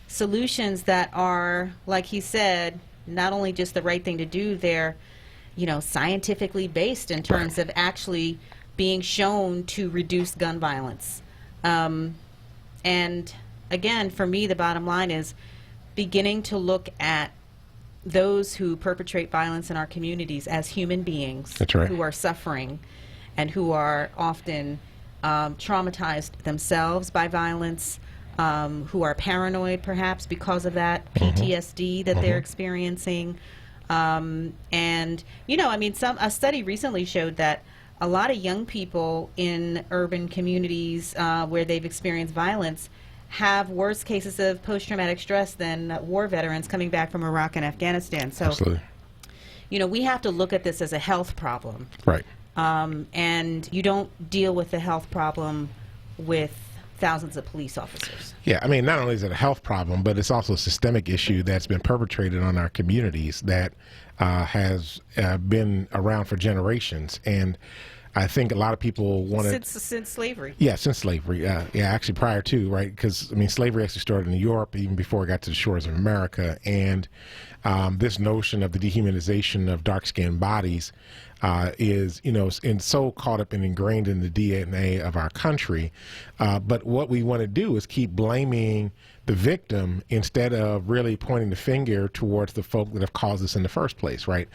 solutions that are, like he said, not only just the right thing to do, they're, scientifically based in terms of actually being shown to reduce gun violence. And again, for me, the bottom line is beginning to look at those who perpetrate violence in our communities as human beings. That's right. Who are suffering and who are often traumatized themselves by violence, who are paranoid perhaps because of that PTSD that they're experiencing. A study recently showed that a lot of young people in urban communities where they've experienced violence have worse cases of post-traumatic stress than war veterans coming back from Iraq and Afghanistan. So, absolutely. We have to look at this as a health problem. Right. And you don't deal with the health problem with thousands of police officers. Yeah, not only is it a health problem, but it's also a systemic issue that's been perpetrated on our communities that has been around for generations. And I think a lot of people want to... Since slavery. Yeah, since slavery. Actually prior to, right? Because, slavery actually started in Europe even before it got to the shores of America. And this notion of the dehumanization of dark-skinned bodies is, and so caught up and ingrained in the DNA of our country. But what we want to do is keep blaming the victim instead of really pointing the finger towards the folk that have caused this in the first place, right?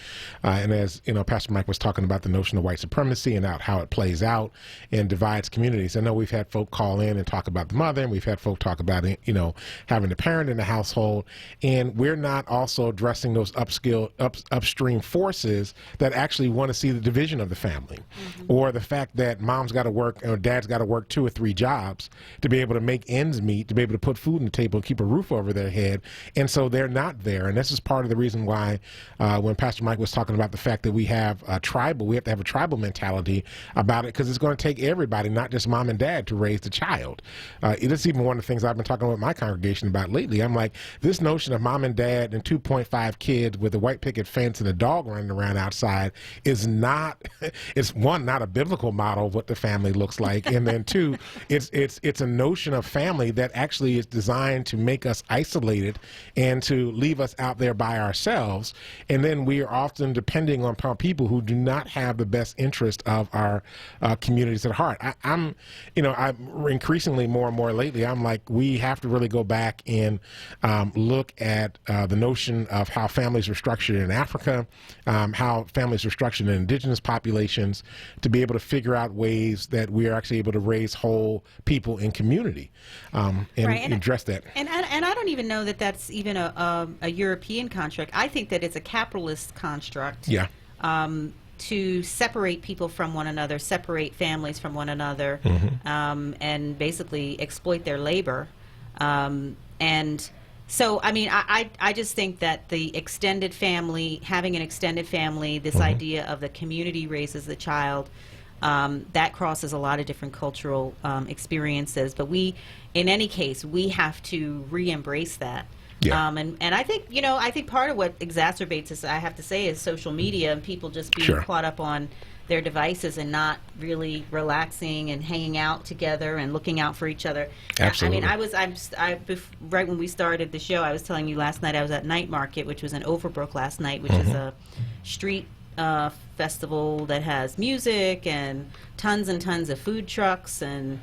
And as Pastor Mike was talking about the notion of white supremacy and how it plays out and divides communities. I know we've had folk call in and talk about the mother, and we've had folk talk about having the parent in the household, and we're not also addressing those upstream forces that actually want to see the division of the family, or the fact that mom's got to work or dad's got to work 2 or 3 jobs to be able to make ends meet, to be able to put food on the table, keep a roof over their head, and so they're not there. And this is part of the reason why when Pastor Mike was talking about the fact that we have to have a tribal mentality about it, because it's going to take everybody, not just mom and dad, to raise the child. It is even one of the things I've been talking with my congregation about lately. I'm like, this notion of mom and dad and 2.5 kids with a white picket fence and a dog running around outside is not, it's one, not a biblical model of what the family looks like, and then 2, it's a notion of family that actually is designed to make us isolated and to leave us out there by ourselves. And then we are often depending on people who do not have the best interest of our communities at heart. I'm increasingly more and more lately, I'm like, we have to really go back and look at the notion of how families are structured in Africa, how families are structured in indigenous populations, to be able to figure out ways that we are actually able to raise whole people in community and address that. And I don't even know that that's even a European construct. I think that it's a capitalist construct. Yeah. To separate people from one another, separate families from one another, and basically exploit their labor. And so, I mean, I just think that the extended family, having an extended family, this idea of the community raises the child, that crosses a lot of different cultural experiences. But in any case, we have to re-embrace that. Yeah. And I think, I think part of what exacerbates this, I have to say, is social media and people just being caught up on their devices and not really relaxing and hanging out together and looking out for each other. Absolutely. I mean, right when we started the show, I was telling you last night I was at Night Market, which was in Overbrook last night, which is a street festival that has music and tons of food trucks, and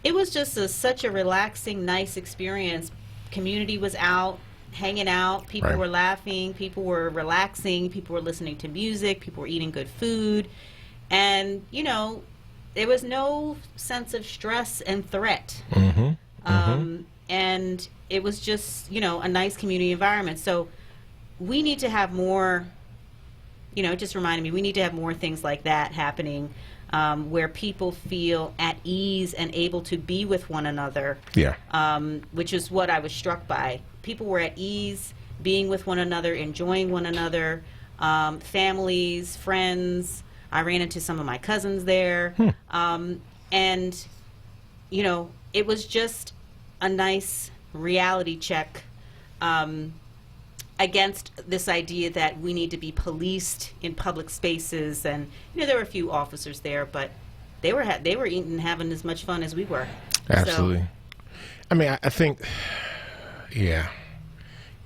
it was just such a relaxing, nice experience. Community was out, hanging out, people were laughing, people were relaxing, people were listening to music, people were eating good food, and there was no sense of stress and threat. And it was just a nice community environment. So we need to have more, it just reminded me, we need to have more things like that happening, where people feel at ease and able to be with one another. Yeah. Which is what I was struck by. People were at ease, being with one another, enjoying one another, families, friends. I ran into some of my cousins there. And, it was just a nice reality check against this idea that we need to be policed in public spaces. And there were a few officers there, but they were eating and having as much fun as we were. Absolutely. I mean, I think,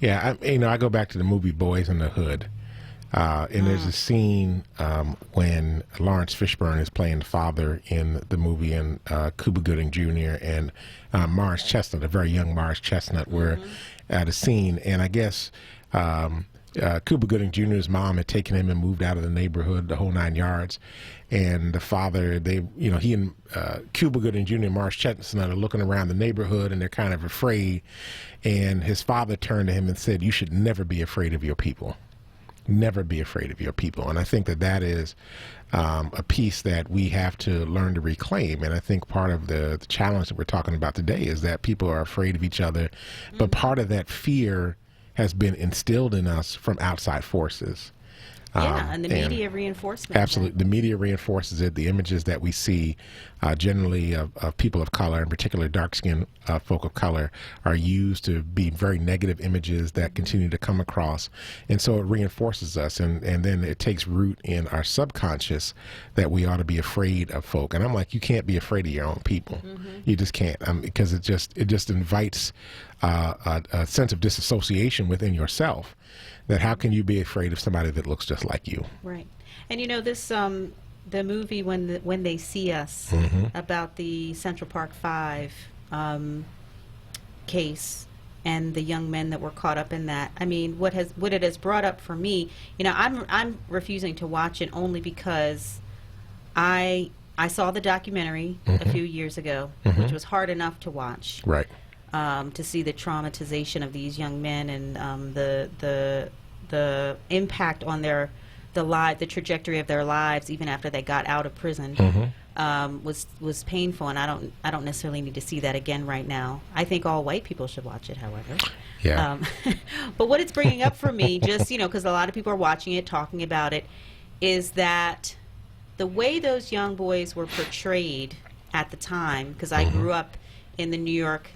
I go back to the movie Boys in the Hood, and there's a scene when Lawrence Fishburne is playing the father in the movie, and Cuba Gooding Jr. and Morris Chestnut, a very young Morris Chestnut, were at a scene, and I guess Cuba Gooding Jr.'s mom had taken him and moved out of the neighborhood, the whole 9 yards. And the father, he and Cuba Gooding Jr. and Morris Chestnut are looking around the neighborhood, and they're kind of afraid. And his father turned to him and said, "You should never be afraid of your people. Never be afraid of your people." And I think that is a piece that we have to learn to reclaim. And I think part of the challenge that we're talking about today is that people are afraid of each other. But part of that fear has been instilled in us from outside forces. And the media reinforcement. Absolutely. The media reinforces it. The images that we see generally of people of color, in particular dark-skinned folk of color, are used to be very negative images that continue to come across. And so it reinforces us, and then it takes root in our subconscious that we ought to be afraid of folk. And I'm like, you can't be afraid of your own people. You just can't, because it just invites a sense of disassociation within yourself. That how can you be afraid of somebody that looks just like you? Right. And you know, this the movie When They See Us, about the Central Park 5 case and the young men that were caught up in that. I mean, what it has brought up for me, you know, I'm refusing to watch it only because I saw the documentary a few years ago, which was hard enough to watch. Right. To see the traumatization of these young men and the impact on the trajectory of their lives even after they got out of prison was painful, and I don't necessarily need to see that again right now. I think all white people should watch it, however. Yeah. But what it's bringing up for me, just because a lot of people are watching it, talking about it, is that the way those young boys were portrayed at the time, because I grew up in the New York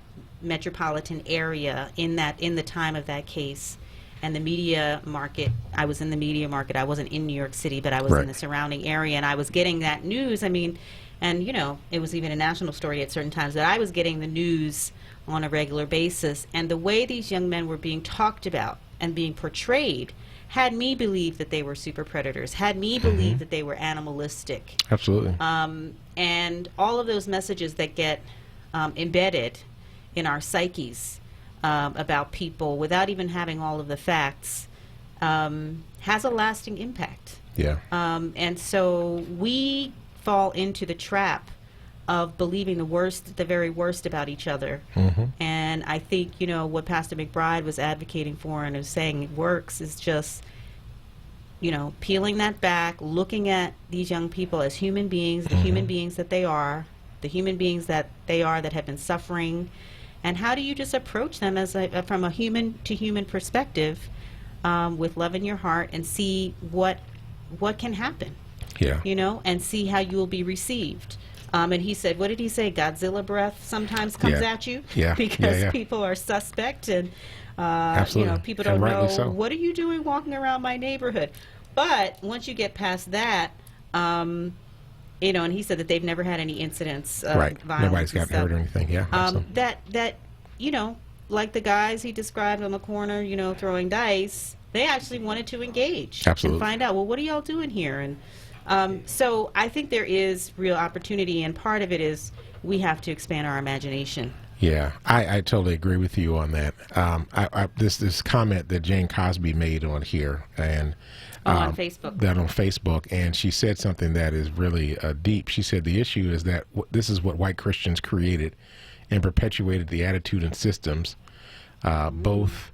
metropolitan area in the time of that case, and the media market, I was in the media market. I wasn't in New York City, but I was in the surrounding area, and I was getting that news. I mean, and it was even a national story at certain times, that I was getting the news on a regular basis, and the way these young men were being talked about and being portrayed had me believe that they were super predators, had me believe that they were animalistic. Absolutely. And all of those messages that get embedded in our psyches about people without even having all of the facts has a lasting impact. Yeah. And so we fall into the trap of believing the very worst about each other. And I think, what Pastor McBride was advocating for and is saying it works is just, peeling that back, looking at these young people as human beings, the human beings that they are, the human beings that they are that have been suffering. And how do you just approach them as from a human to human perspective, with love in your heart, and see what can happen? Yeah. And see how you will be received. And he said, what did he say? Godzilla breath sometimes comes at you because people are suspect, and people don't know what are you doing walking around my neighborhood. But once you get past that, and he said that they've never had any incidents of violence. Nobody's got hurt or anything. Yeah. That like the guys he described on the corner, throwing dice, they actually wanted to engage and find out, well, what are y'all doing here? And so I think there is real opportunity, and part of it is we have to expand our imagination. Yeah, I totally agree with you on that. This comment that Jane Cosby made on here, and on Facebook. That on Facebook, and she said something that is really deep. She said the issue is that this is what white Christians created and perpetuated the attitude and systems, both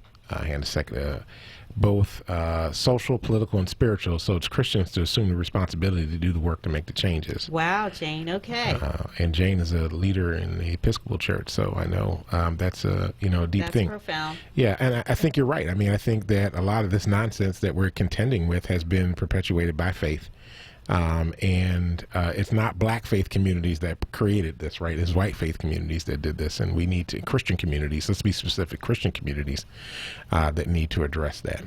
social, political, and spiritual. So it's Christians to assume the responsibility to do the work to make the changes. Wow, Jane. Okay. And Jane is a leader in the Episcopal Church, so I know that's a deep thing. That's profound. Yeah, and I think you're right. I mean, I think that a lot of this nonsense that we're contending with has been perpetuated by faith. And it's not black faith communities that created this, right? It's white faith communities that did this, and we need to, Christian communities, let's be specific, Christian communities that need to address that.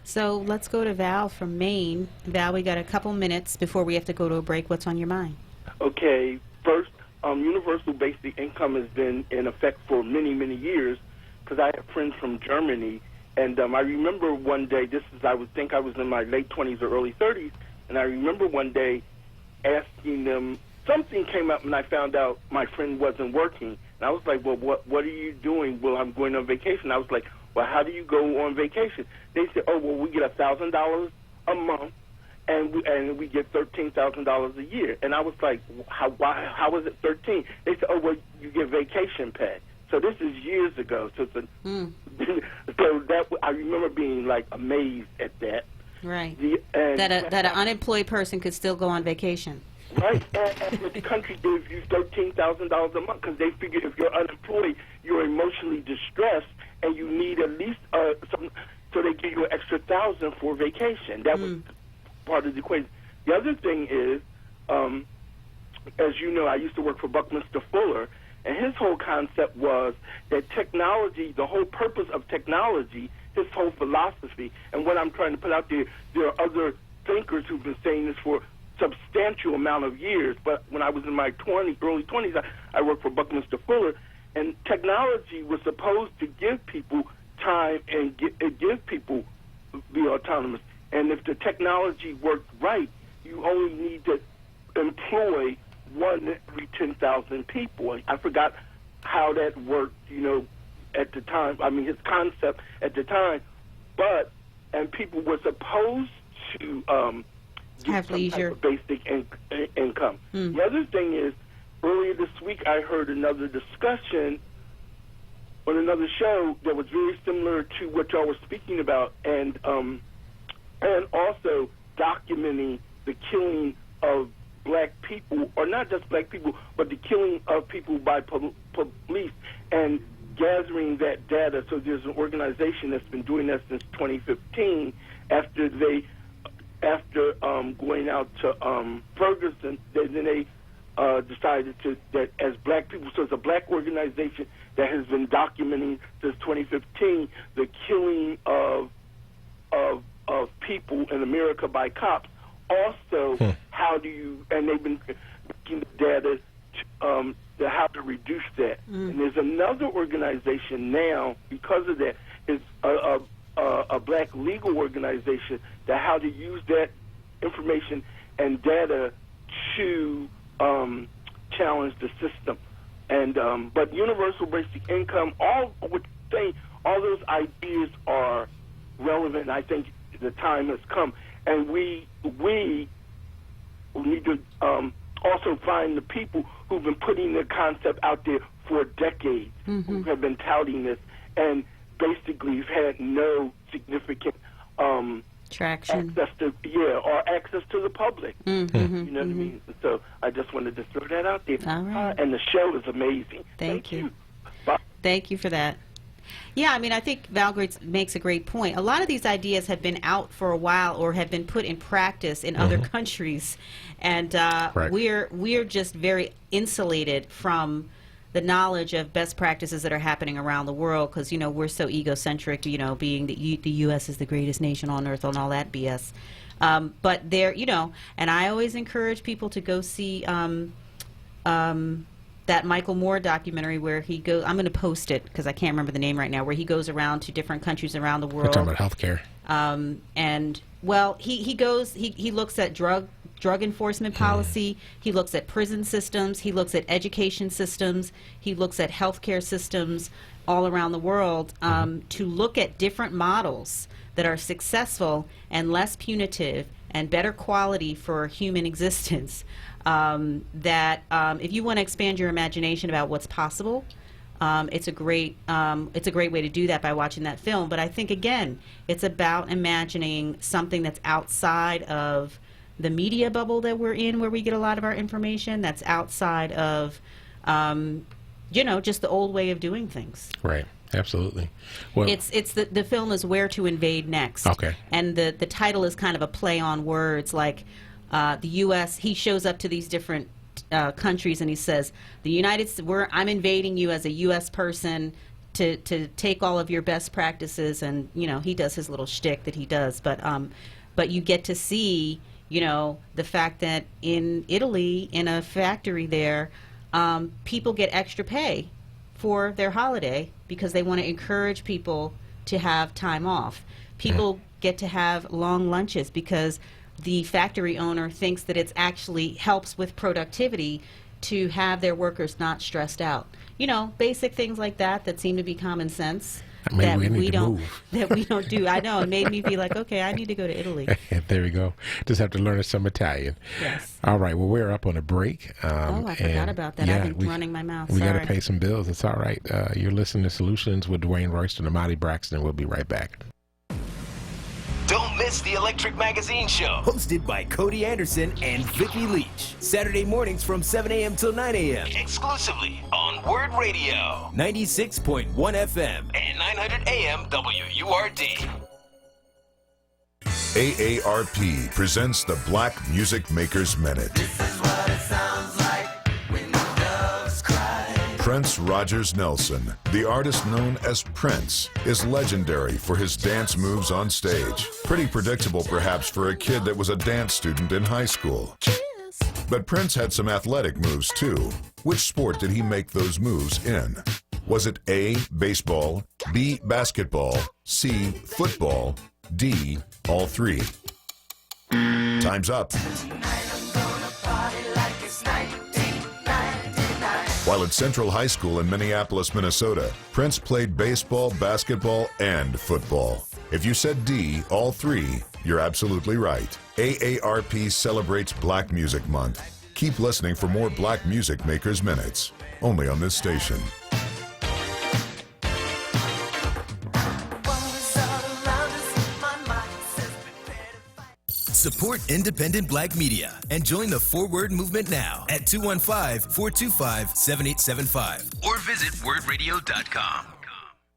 So let's go to Val from Maine. Val, we got a couple minutes before we have to go to a break. What's on your mind? Okay, first, universal basic income has been in effect for many, many years, because I have friends from Germany, and I remember one day, I would think I was in my late 20s or early 30s, and I remember one day asking them, something came up and I found out my friend wasn't working. And I was like, well, what are you doing? Well, I'm going on vacation. I was like, well, how do you go on vacation? They said, oh, well, we get $1,000 a month, and we get $13,000 a year. And I was like, how is it 13? They said, oh, well, you get vacation pay. So this is years ago. So that I remember being like amazed at that. Right. That an unemployed person could still go on vacation. Right. And the country gives you $13,000 a month because they figure if you're unemployed, you're emotionally distressed, and you need at least some. So they give you an extra $1,000 for vacation. That was part of the equation. The other thing is, as you know, I used to work for Buckminster Fuller, and his whole concept was that technology, the whole purpose of technology, his whole philosophy, and what I'm trying to put out there are other thinkers who've been saying this for substantial amount of years. But when I was in my early 20s, I worked for Buckminster Fuller, and technology was supposed to give people time and give people be autonomous. And if the technology worked right, you only need to employ 1 every 10,000 people. I forgot how that worked, at the time. I mean, his concept at the time. And people were supposed to have leisure, type of basic income. The other thing is, earlier this week I heard another discussion on another show that was very similar to what y'all were speaking about, and also documenting the killing of black people, or not just black people, but the killing of people by police, and gathering that data. So there's an organization that's been doing that since 2015. After going out to Ferguson, then they decided that as black people, so it's a black organization that has been documenting since 2015 the killing of people in America by cops. Also, how do you, and they've been making the data to how to reduce that. And there's another organization now, because of that, it's a black legal organization, that how to use that information and data to challenge the system. And but universal basic income, all those ideas are relevant. I think the time has come, and we need to also find the people who've been putting the concept out there for decades, who have been touting this, and basically have had no significant traction, access to the public. You know what I mean? So I just wanted to throw that out there. All right. And the show is amazing. Thank you. Bye. Thank you for that. Yeah, I mean, I think Val makes a great point. A lot of these ideas have been out for a while or have been put in practice in other countries, and we're just very insulated from the knowledge of best practices that are happening around the world, because we're so egocentric, being the U.S. is the greatest nation on earth and all that BS. But there, and I always encourage people to go see that Michael Moore documentary where he goes, I'm going to post it because I can't remember the name right now, where he goes around to different countries around the world. We're talking about healthcare. And well, he looks at drug enforcement policy. He looks at prison systems. He looks at education systems. He looks at healthcare systems all around the world to look at different models that are successful and less punitive and better quality for human existence. If you want to expand your imagination about what's possible, it's a great way to do that by watching that film. But I think, again, it's about imagining something that's outside of the media bubble that we're in, where we get a lot of our information, that's outside of just the old way of doing things. Right. Absolutely. Well, it's the film is Where to Invade Next. Okay. And the title is kind of a play on words, like the U.S. He shows up to these different countries and he says, I'm invading you as a U.S. person to take all of your best practices, and he does his little shtick that he does, but you get to see the fact that in Italy, in a factory there, people get extra pay for their holiday because they want to encourage people to have time off. People get to have long lunches because the factory owner thinks that it actually helps with productivity to have their workers not stressed out. Basic things like that seem to be common sense. Maybe we don't do. I know. It made me be like, okay, I need to go to Italy. There we go. Just have to learn some Italian. Yes. All right. Well, we're up on a break. I forgot about that. I've been running my mouth. We got to pay some bills. It's all right. You're listening to Solutions with Dwayne Royston and Amadi Braxton. We'll be right back. Don't miss the Electric Magazine Show, hosted by Cody Anderson and Vicki Leach. Saturday mornings from 7 a.m. till 9 a.m. Exclusively on Word Radio, 96.1 FM and 900 AM WURD. AARP presents the Black Music Makers Minute. This is what it sounds like when doves cry. Prince Rogers Nelson, the artist known as Prince, is legendary for his dance moves on stage. Pretty predictable, perhaps, for a kid that was a dance student in high school. But Prince had some athletic moves, too. Which sport did he make those moves in? Was it A, baseball, B, basketball, C, football, D, all three? Time's up. While at Central High School in Minneapolis, Minnesota, Prince played baseball, basketball, and football. If you said D, all three, you're absolutely right. AARP celebrates Black Music Month. Keep listening for more Black Music Makers Minutes, only on this station. Support independent Black media and join the Forward movement now at 215-425-7875 or visit wordradio.com.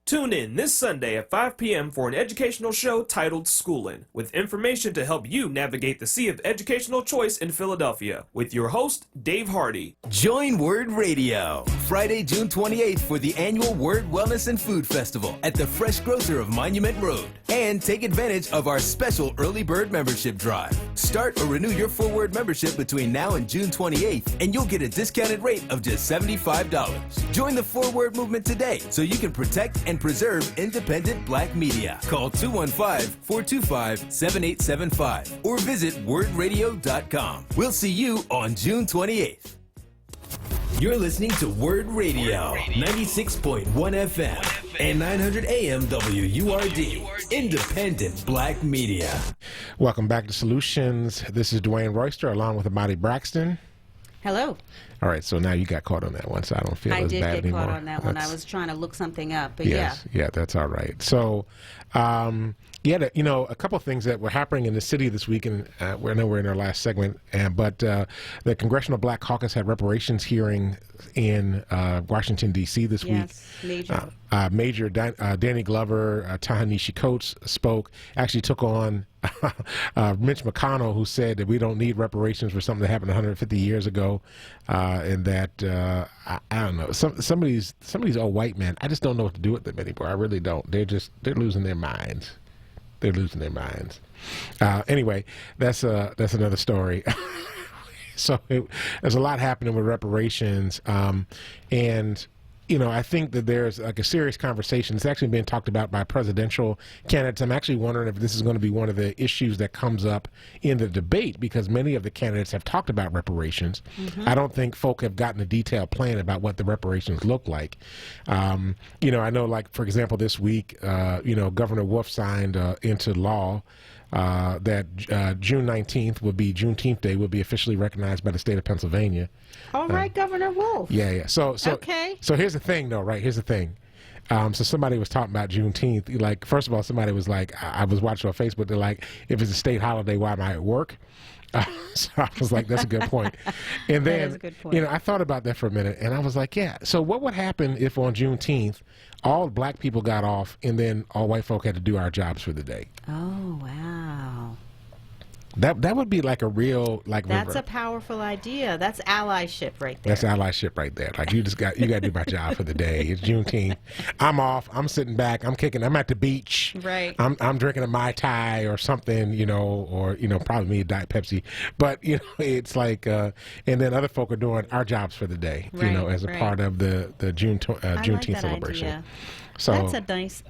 Tune in this Sunday at 5 p.m. for an educational show titled Schoolin', with information to help you navigate the sea of educational choice in Philadelphia, with your host, Dave Hardy. Join Word Radio Friday, June 28th for the annual Word Wellness and Food Festival at the Fresh Grocer of Monument Road. And take advantage of our special early bird membership drive. Start or renew your Forward membership between now and June 28th, and you'll get a discounted rate of just $75. Join the Forward movement today so you can protect and preserve independent Black media. Call 215-425-7875 or visit wordradio.com. We'll see you on June 28th. You're listening to Word Radio, 96.1 FM and 900 AM WURD, independent Black media. Welcome back to Solutions. This is Dwayne Royster along with Amadi Braxton. Hello. All right, so now you got caught on that one, so I don't feel as bad anymore. I did get caught on that one. I was trying to look something up, but yes, yeah, that's all right. So, a couple of things that were happening in the city this week, and I know we're in our last segment, but the Congressional Black Caucus had reparations hearing in Washington, D.C. this week. Major. Major Danny Glover, Ta-Nehisi Coates spoke, actually took on Mitch McConnell, who said that we don't need reparations for something that happened 150 years ago, and that I don't know, some of these old white men, I just don't know what to do with them anymore. I really don't. They're losing their minds. They're losing their minds. Anyway, that's another story. So there's a lot happening with reparations, and I think that there's like a serious conversation. It's actually being talked about by presidential candidates. I'm actually wondering if this is going to be one of the issues that comes up in the debate, because many of the candidates have talked about reparations. I don't think folk have gotten a detailed plan about what the reparations look like. I know, like, for example, this week, Governor Wolf signed into law that June 19th would be Juneteenth Day, will be officially recognized by the state of Pennsylvania. All right, Governor Wolf. Yeah. So okay. So here's the thing, though, right? Here's the thing. So somebody was talking about Juneteenth. Like, first of all, somebody was like, I was watching on Facebook, they're like, if it's a state holiday, why am I at work? So I was like, that's a good point. And then, that is a good point. I thought about that for a minute, and I was like, yeah. So what would happen if on Juneteenth, all black people got off, and then all white folk had to do our jobs for the day? Oh, wow. That would be like a real That's a powerful idea. That's allyship right there. That's allyship right there. Like, you got to do my job for the day. It's Juneteenth. I'm off. I'm sitting back. I'm kicking. I'm at the beach. Right. I'm drinking a Mai Tai or something, or probably me a Diet Pepsi. But it's like, and then other folk are doing our jobs for the day. Right, as a part of the Juneteenth celebration. Idea. So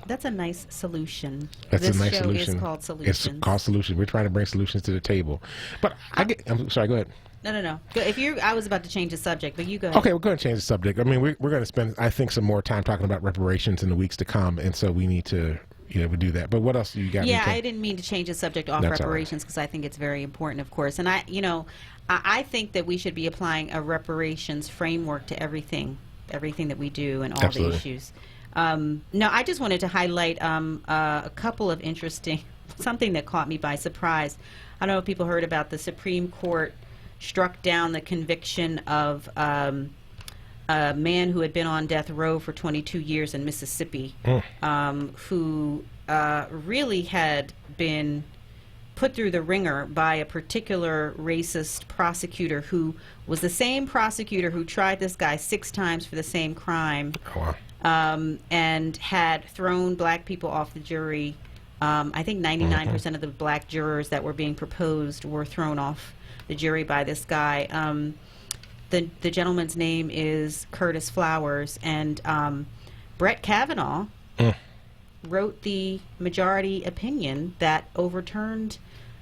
that's a nice solution. That's this a nice show solution. is called Solutions. It's called Solutions. We're trying to bring solutions to the table. But I'm sorry. Go ahead. No. I was about to change the subject, but you go ahead. Okay, we're going to change the subject. I mean, we're going to spend, I think, some more time talking about reparations in the weeks to come, and so we need to, we do that. But what else do you got? Yeah, I didn't mean to change the subject off reparations, because I think it's very important, of course. And I think that we should be applying a reparations framework to everything that we do and all Absolutely. the issues. No, I just wanted to highlight a couple of something that caught me by surprise. I don't know if people heard about the Supreme Court struck down the conviction of a man who had been on death row for 22 years in Mississippi, who really had been put through the ringer by a particular racist prosecutor who was the same prosecutor who tried this guy 6 times for the same crime. Oh, wow. And had thrown black people off the jury. I think 99% of the black jurors that were being proposed were thrown off the jury by this guy. The gentleman's name is Curtis Flowers, and Brett Kavanaugh wrote the majority opinion that overturned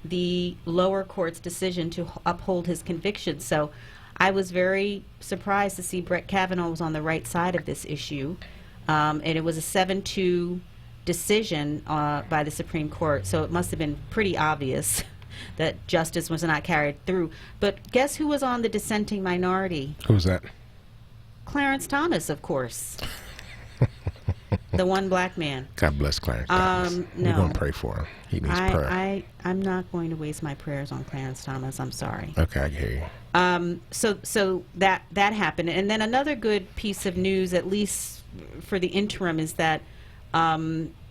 the lower court's decision to uphold his conviction. So I was very surprised to see Brett Kavanaugh was on the right side of this issue. And it was a 7-2 decision by the Supreme Court, so it must have been pretty obvious that justice was not carried through. But guess who was on the dissenting minority? Who's that? Clarence Thomas, of course. The one black man. God bless Clarence Thomas. No. We're going to pray for him. He needs prayer. I'm not going to waste my prayers on Clarence Thomas. I'm sorry. Okay, I hear you. So that happened. And then another good piece of news, at least for the interim, is that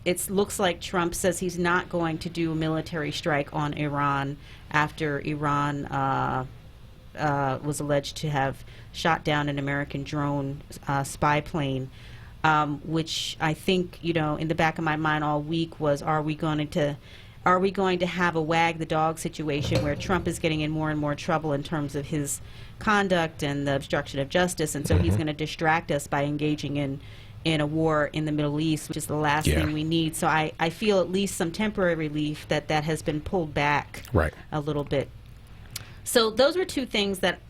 it looks like Trump says he's not going to do a military strike on Iran after Iran was alleged to have shot down an American drone spy plane, which I think, in the back of my mind all week was, are we going to have a wag the dog situation where Trump is getting in more and more trouble in terms of his conduct and the obstruction of justice, and so he's going to distract us by engaging in a war in the Middle East, which is the last thing we need. So I feel at least some temporary relief that has been pulled back a little bit. So those were two things that,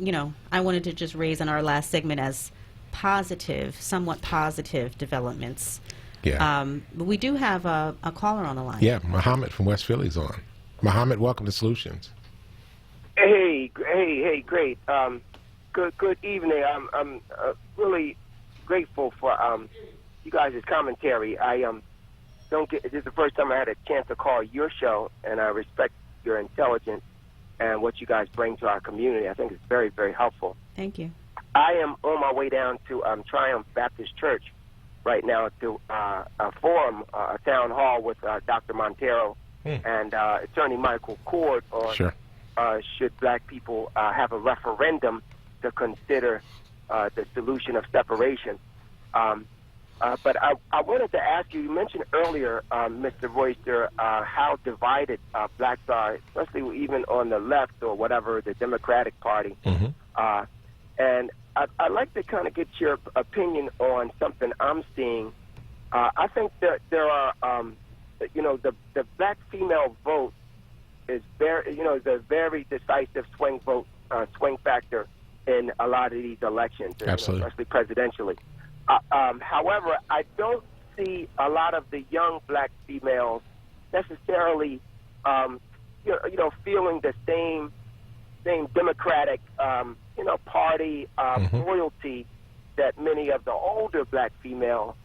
I wanted to just raise in our last segment as somewhat positive developments. Yeah. But we do have a caller on the line. Yeah, Muhammad from West Philly's on. Muhammad, welcome to Solutions. Hey, great. Good evening. I'm really grateful for you guys' commentary. This is the first time I had a chance to call your show, and I respect your intelligence and what you guys bring to our community. I think it's very, very helpful. Thank you. I am on my way down to Triumph Baptist Church right now to a forum, a town hall with Dr. Montero and Attorney Michael Cord on should black people have a referendum to consider the solution of separation. But I wanted to ask you, you mentioned earlier, Mr. Royster, how divided blacks are, especially even on the left or whatever, the Democratic Party. And I'd like to kind of get your opinion on something I'm seeing. I think that there are, the black female vote is is a very decisive swing factor in a lot of these elections, Absolutely. especially presidentially. However, I don't see a lot of the young black females necessarily, feeling the same Democratic, party loyalty that many of the older black female,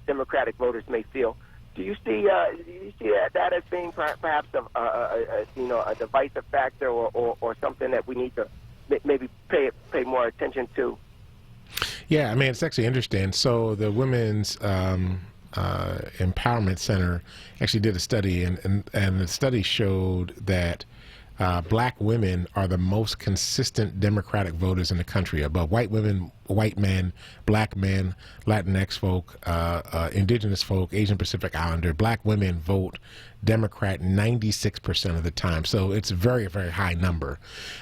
Democratic voters may feel. Do you see that as being perhaps a divisive factor or something that we need to maybe pay more attention to? Yeah, I mean, it's actually interesting. So the Women's Empowerment Center actually did a study, and the study showed that black women are the most consistent Democratic voters in the country, above white women, white men, black men, Latinx folk, indigenous folk, Asian Pacific Islander. Black women vote Democrat 96% of the time. So it's a very, very high number.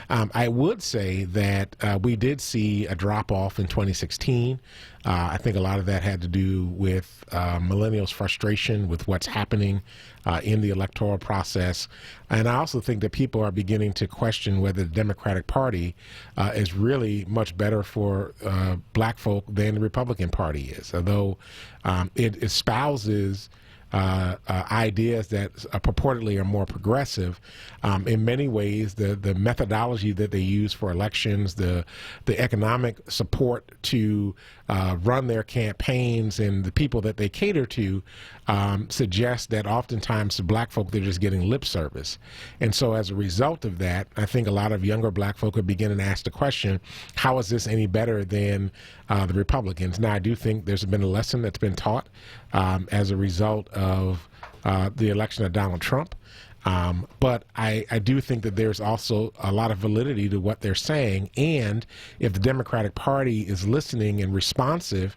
I would say that we did see a drop-off in 2016. I think a lot of that had to do with millennials' frustration with what's happening in the electoral process. And I also think that people are beginning to question whether the Democratic Party is really much better for black folk than the Republican Party is, although it espouses ideas that purportedly are more progressive. In many ways, the methodology that they use for elections, the economic support to run their campaigns, and the people that they cater to suggest that oftentimes to black folk, they're just getting lip service. And so as a result of that, I think a lot of younger black folk are beginning to ask the question, how is this any better than the Republicans? Now, I do think there's been a lesson that's been taught as a result of the election of Donald Trump. But I do think that there's also a lot of validity to what they're saying. And if the Democratic Party is listening and responsive,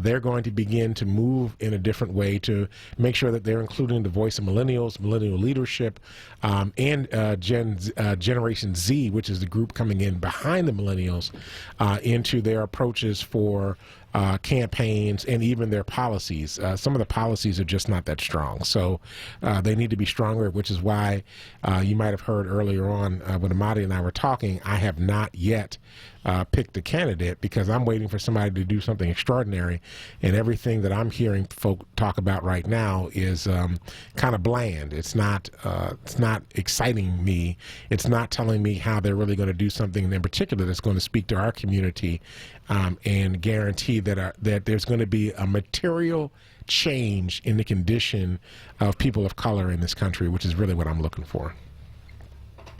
they're going to begin to move in a different way to make sure that they're including the voice of millennials, millennial leadership, and Generation Z, which is the group coming in behind the millennials, into their approaches for campaigns and even their policies. Some of the policies are just not that strong. So they need to be stronger, which is why you might have heard earlier on when Amadi and I were talking, I have not yet picked a candidate because I'm waiting for somebody to do something extraordinary, and everything that I'm hearing folk talk about right now is kind of bland. It's not exciting me. It's not telling me how they're really going to do something in particular that's going to speak to our community and guarantee that there's going to be a material change in the condition of people of color in this country, which is really what I'm looking for.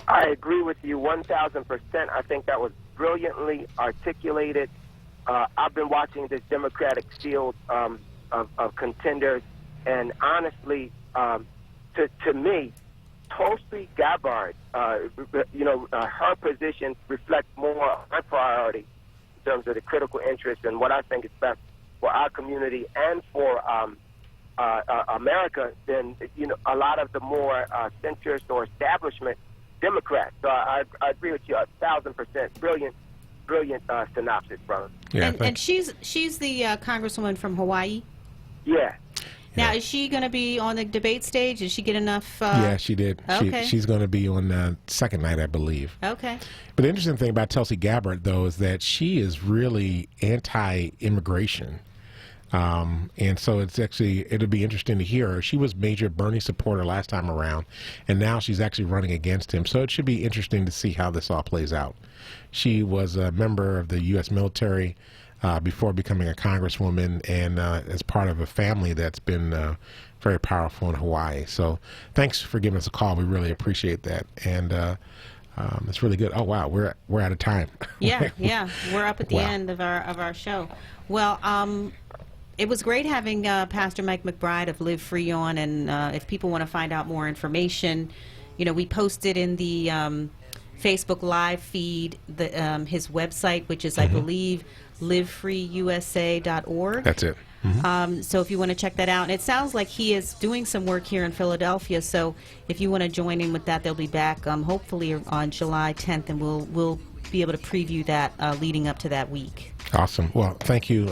I agree with you 1,000%. I think that was brilliantly articulated. I've been watching this Democratic field of contenders, and honestly, to me, Tulsi Gabbard, her position reflects more my priority in terms of the critical interest and what I think is best for our community and for America than a lot of the more centrist or establishment Democrats. So I agree with you 1,000%. Brilliant synopsis, brother. Yeah, and she's the congresswoman from Hawaii. Yeah. Now, is she going to be on the debate stage? Did she get enough? Yeah, she did. Okay. She's going to be on the second night, I believe. Okay. But the interesting thing about Tulsi Gabbard, though, is that she is really anti-immigration. And so it'll be interesting to hear her. She was major Bernie supporter last time around, and now she's actually running against him. So it should be interesting to see how this all plays out. She was a member of the U.S. military before becoming a congresswoman, and as part of a family that's been very powerful in Hawaii. So thanks for giving us a call. We really appreciate that. And it's really good. Oh, wow, we're out of time. Yeah, we're up at the end of our show. Well, it was great having Pastor Mike McBride of Live Free on, and if people want to find out more information, we posted in the Facebook Live feed his website, which is, I believe, livefreeusa.org. That's it. Mm-hmm. So if you want to check that out, and it sounds like he is doing some work here in Philadelphia, so if you want to join in with that, they'll be back hopefully on July 10th, and we'll be able to preview that leading up to that week. Awesome. Well, thank you,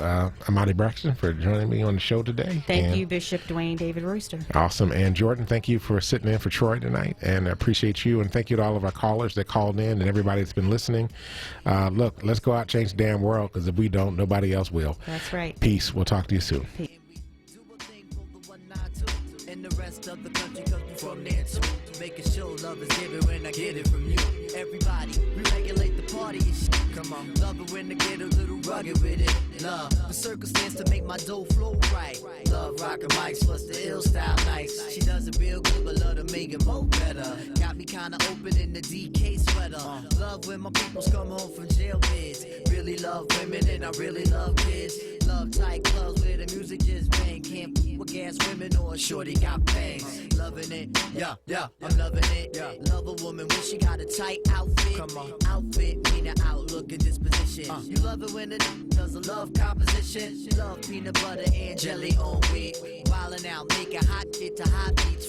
Amadi Braxton, for joining me on the show today. Thank you, Bishop Dwayne David Royster. Awesome. And Jordan, thank you for sitting in for Troy tonight, and I appreciate you. And thank you to all of our callers that called in and everybody that's been listening. Look, let's go out and change the damn world, because if we don't, nobody else will. That's right. Peace. We'll talk to you soon. Peace. And the rest of the country comes from there too. Making sure love is given when I get it from you. Everybody, we regulate the party and shit. Come on, love it when I get a little rugged with it. Love the circumstance to make my dough flow right. Love rockin' mics plus the ill style nice. She does it real good, but love to make it more better. Got me kinda open in the DK sweater. Love when my peoples come home from jail bids. Really love women and I really love kids. Love tight clubs where the music just bang. Can't with gas women or a shorty got bangs. Loving it, yeah, I'm loving it. Yeah. Love a woman when she got a tight outfit. Come on, outfit meaning outlook and disposition. You love it when it does a love composition. Love peanut butter and jelly on wheat. Wildin' out, making hot shit to hot beats.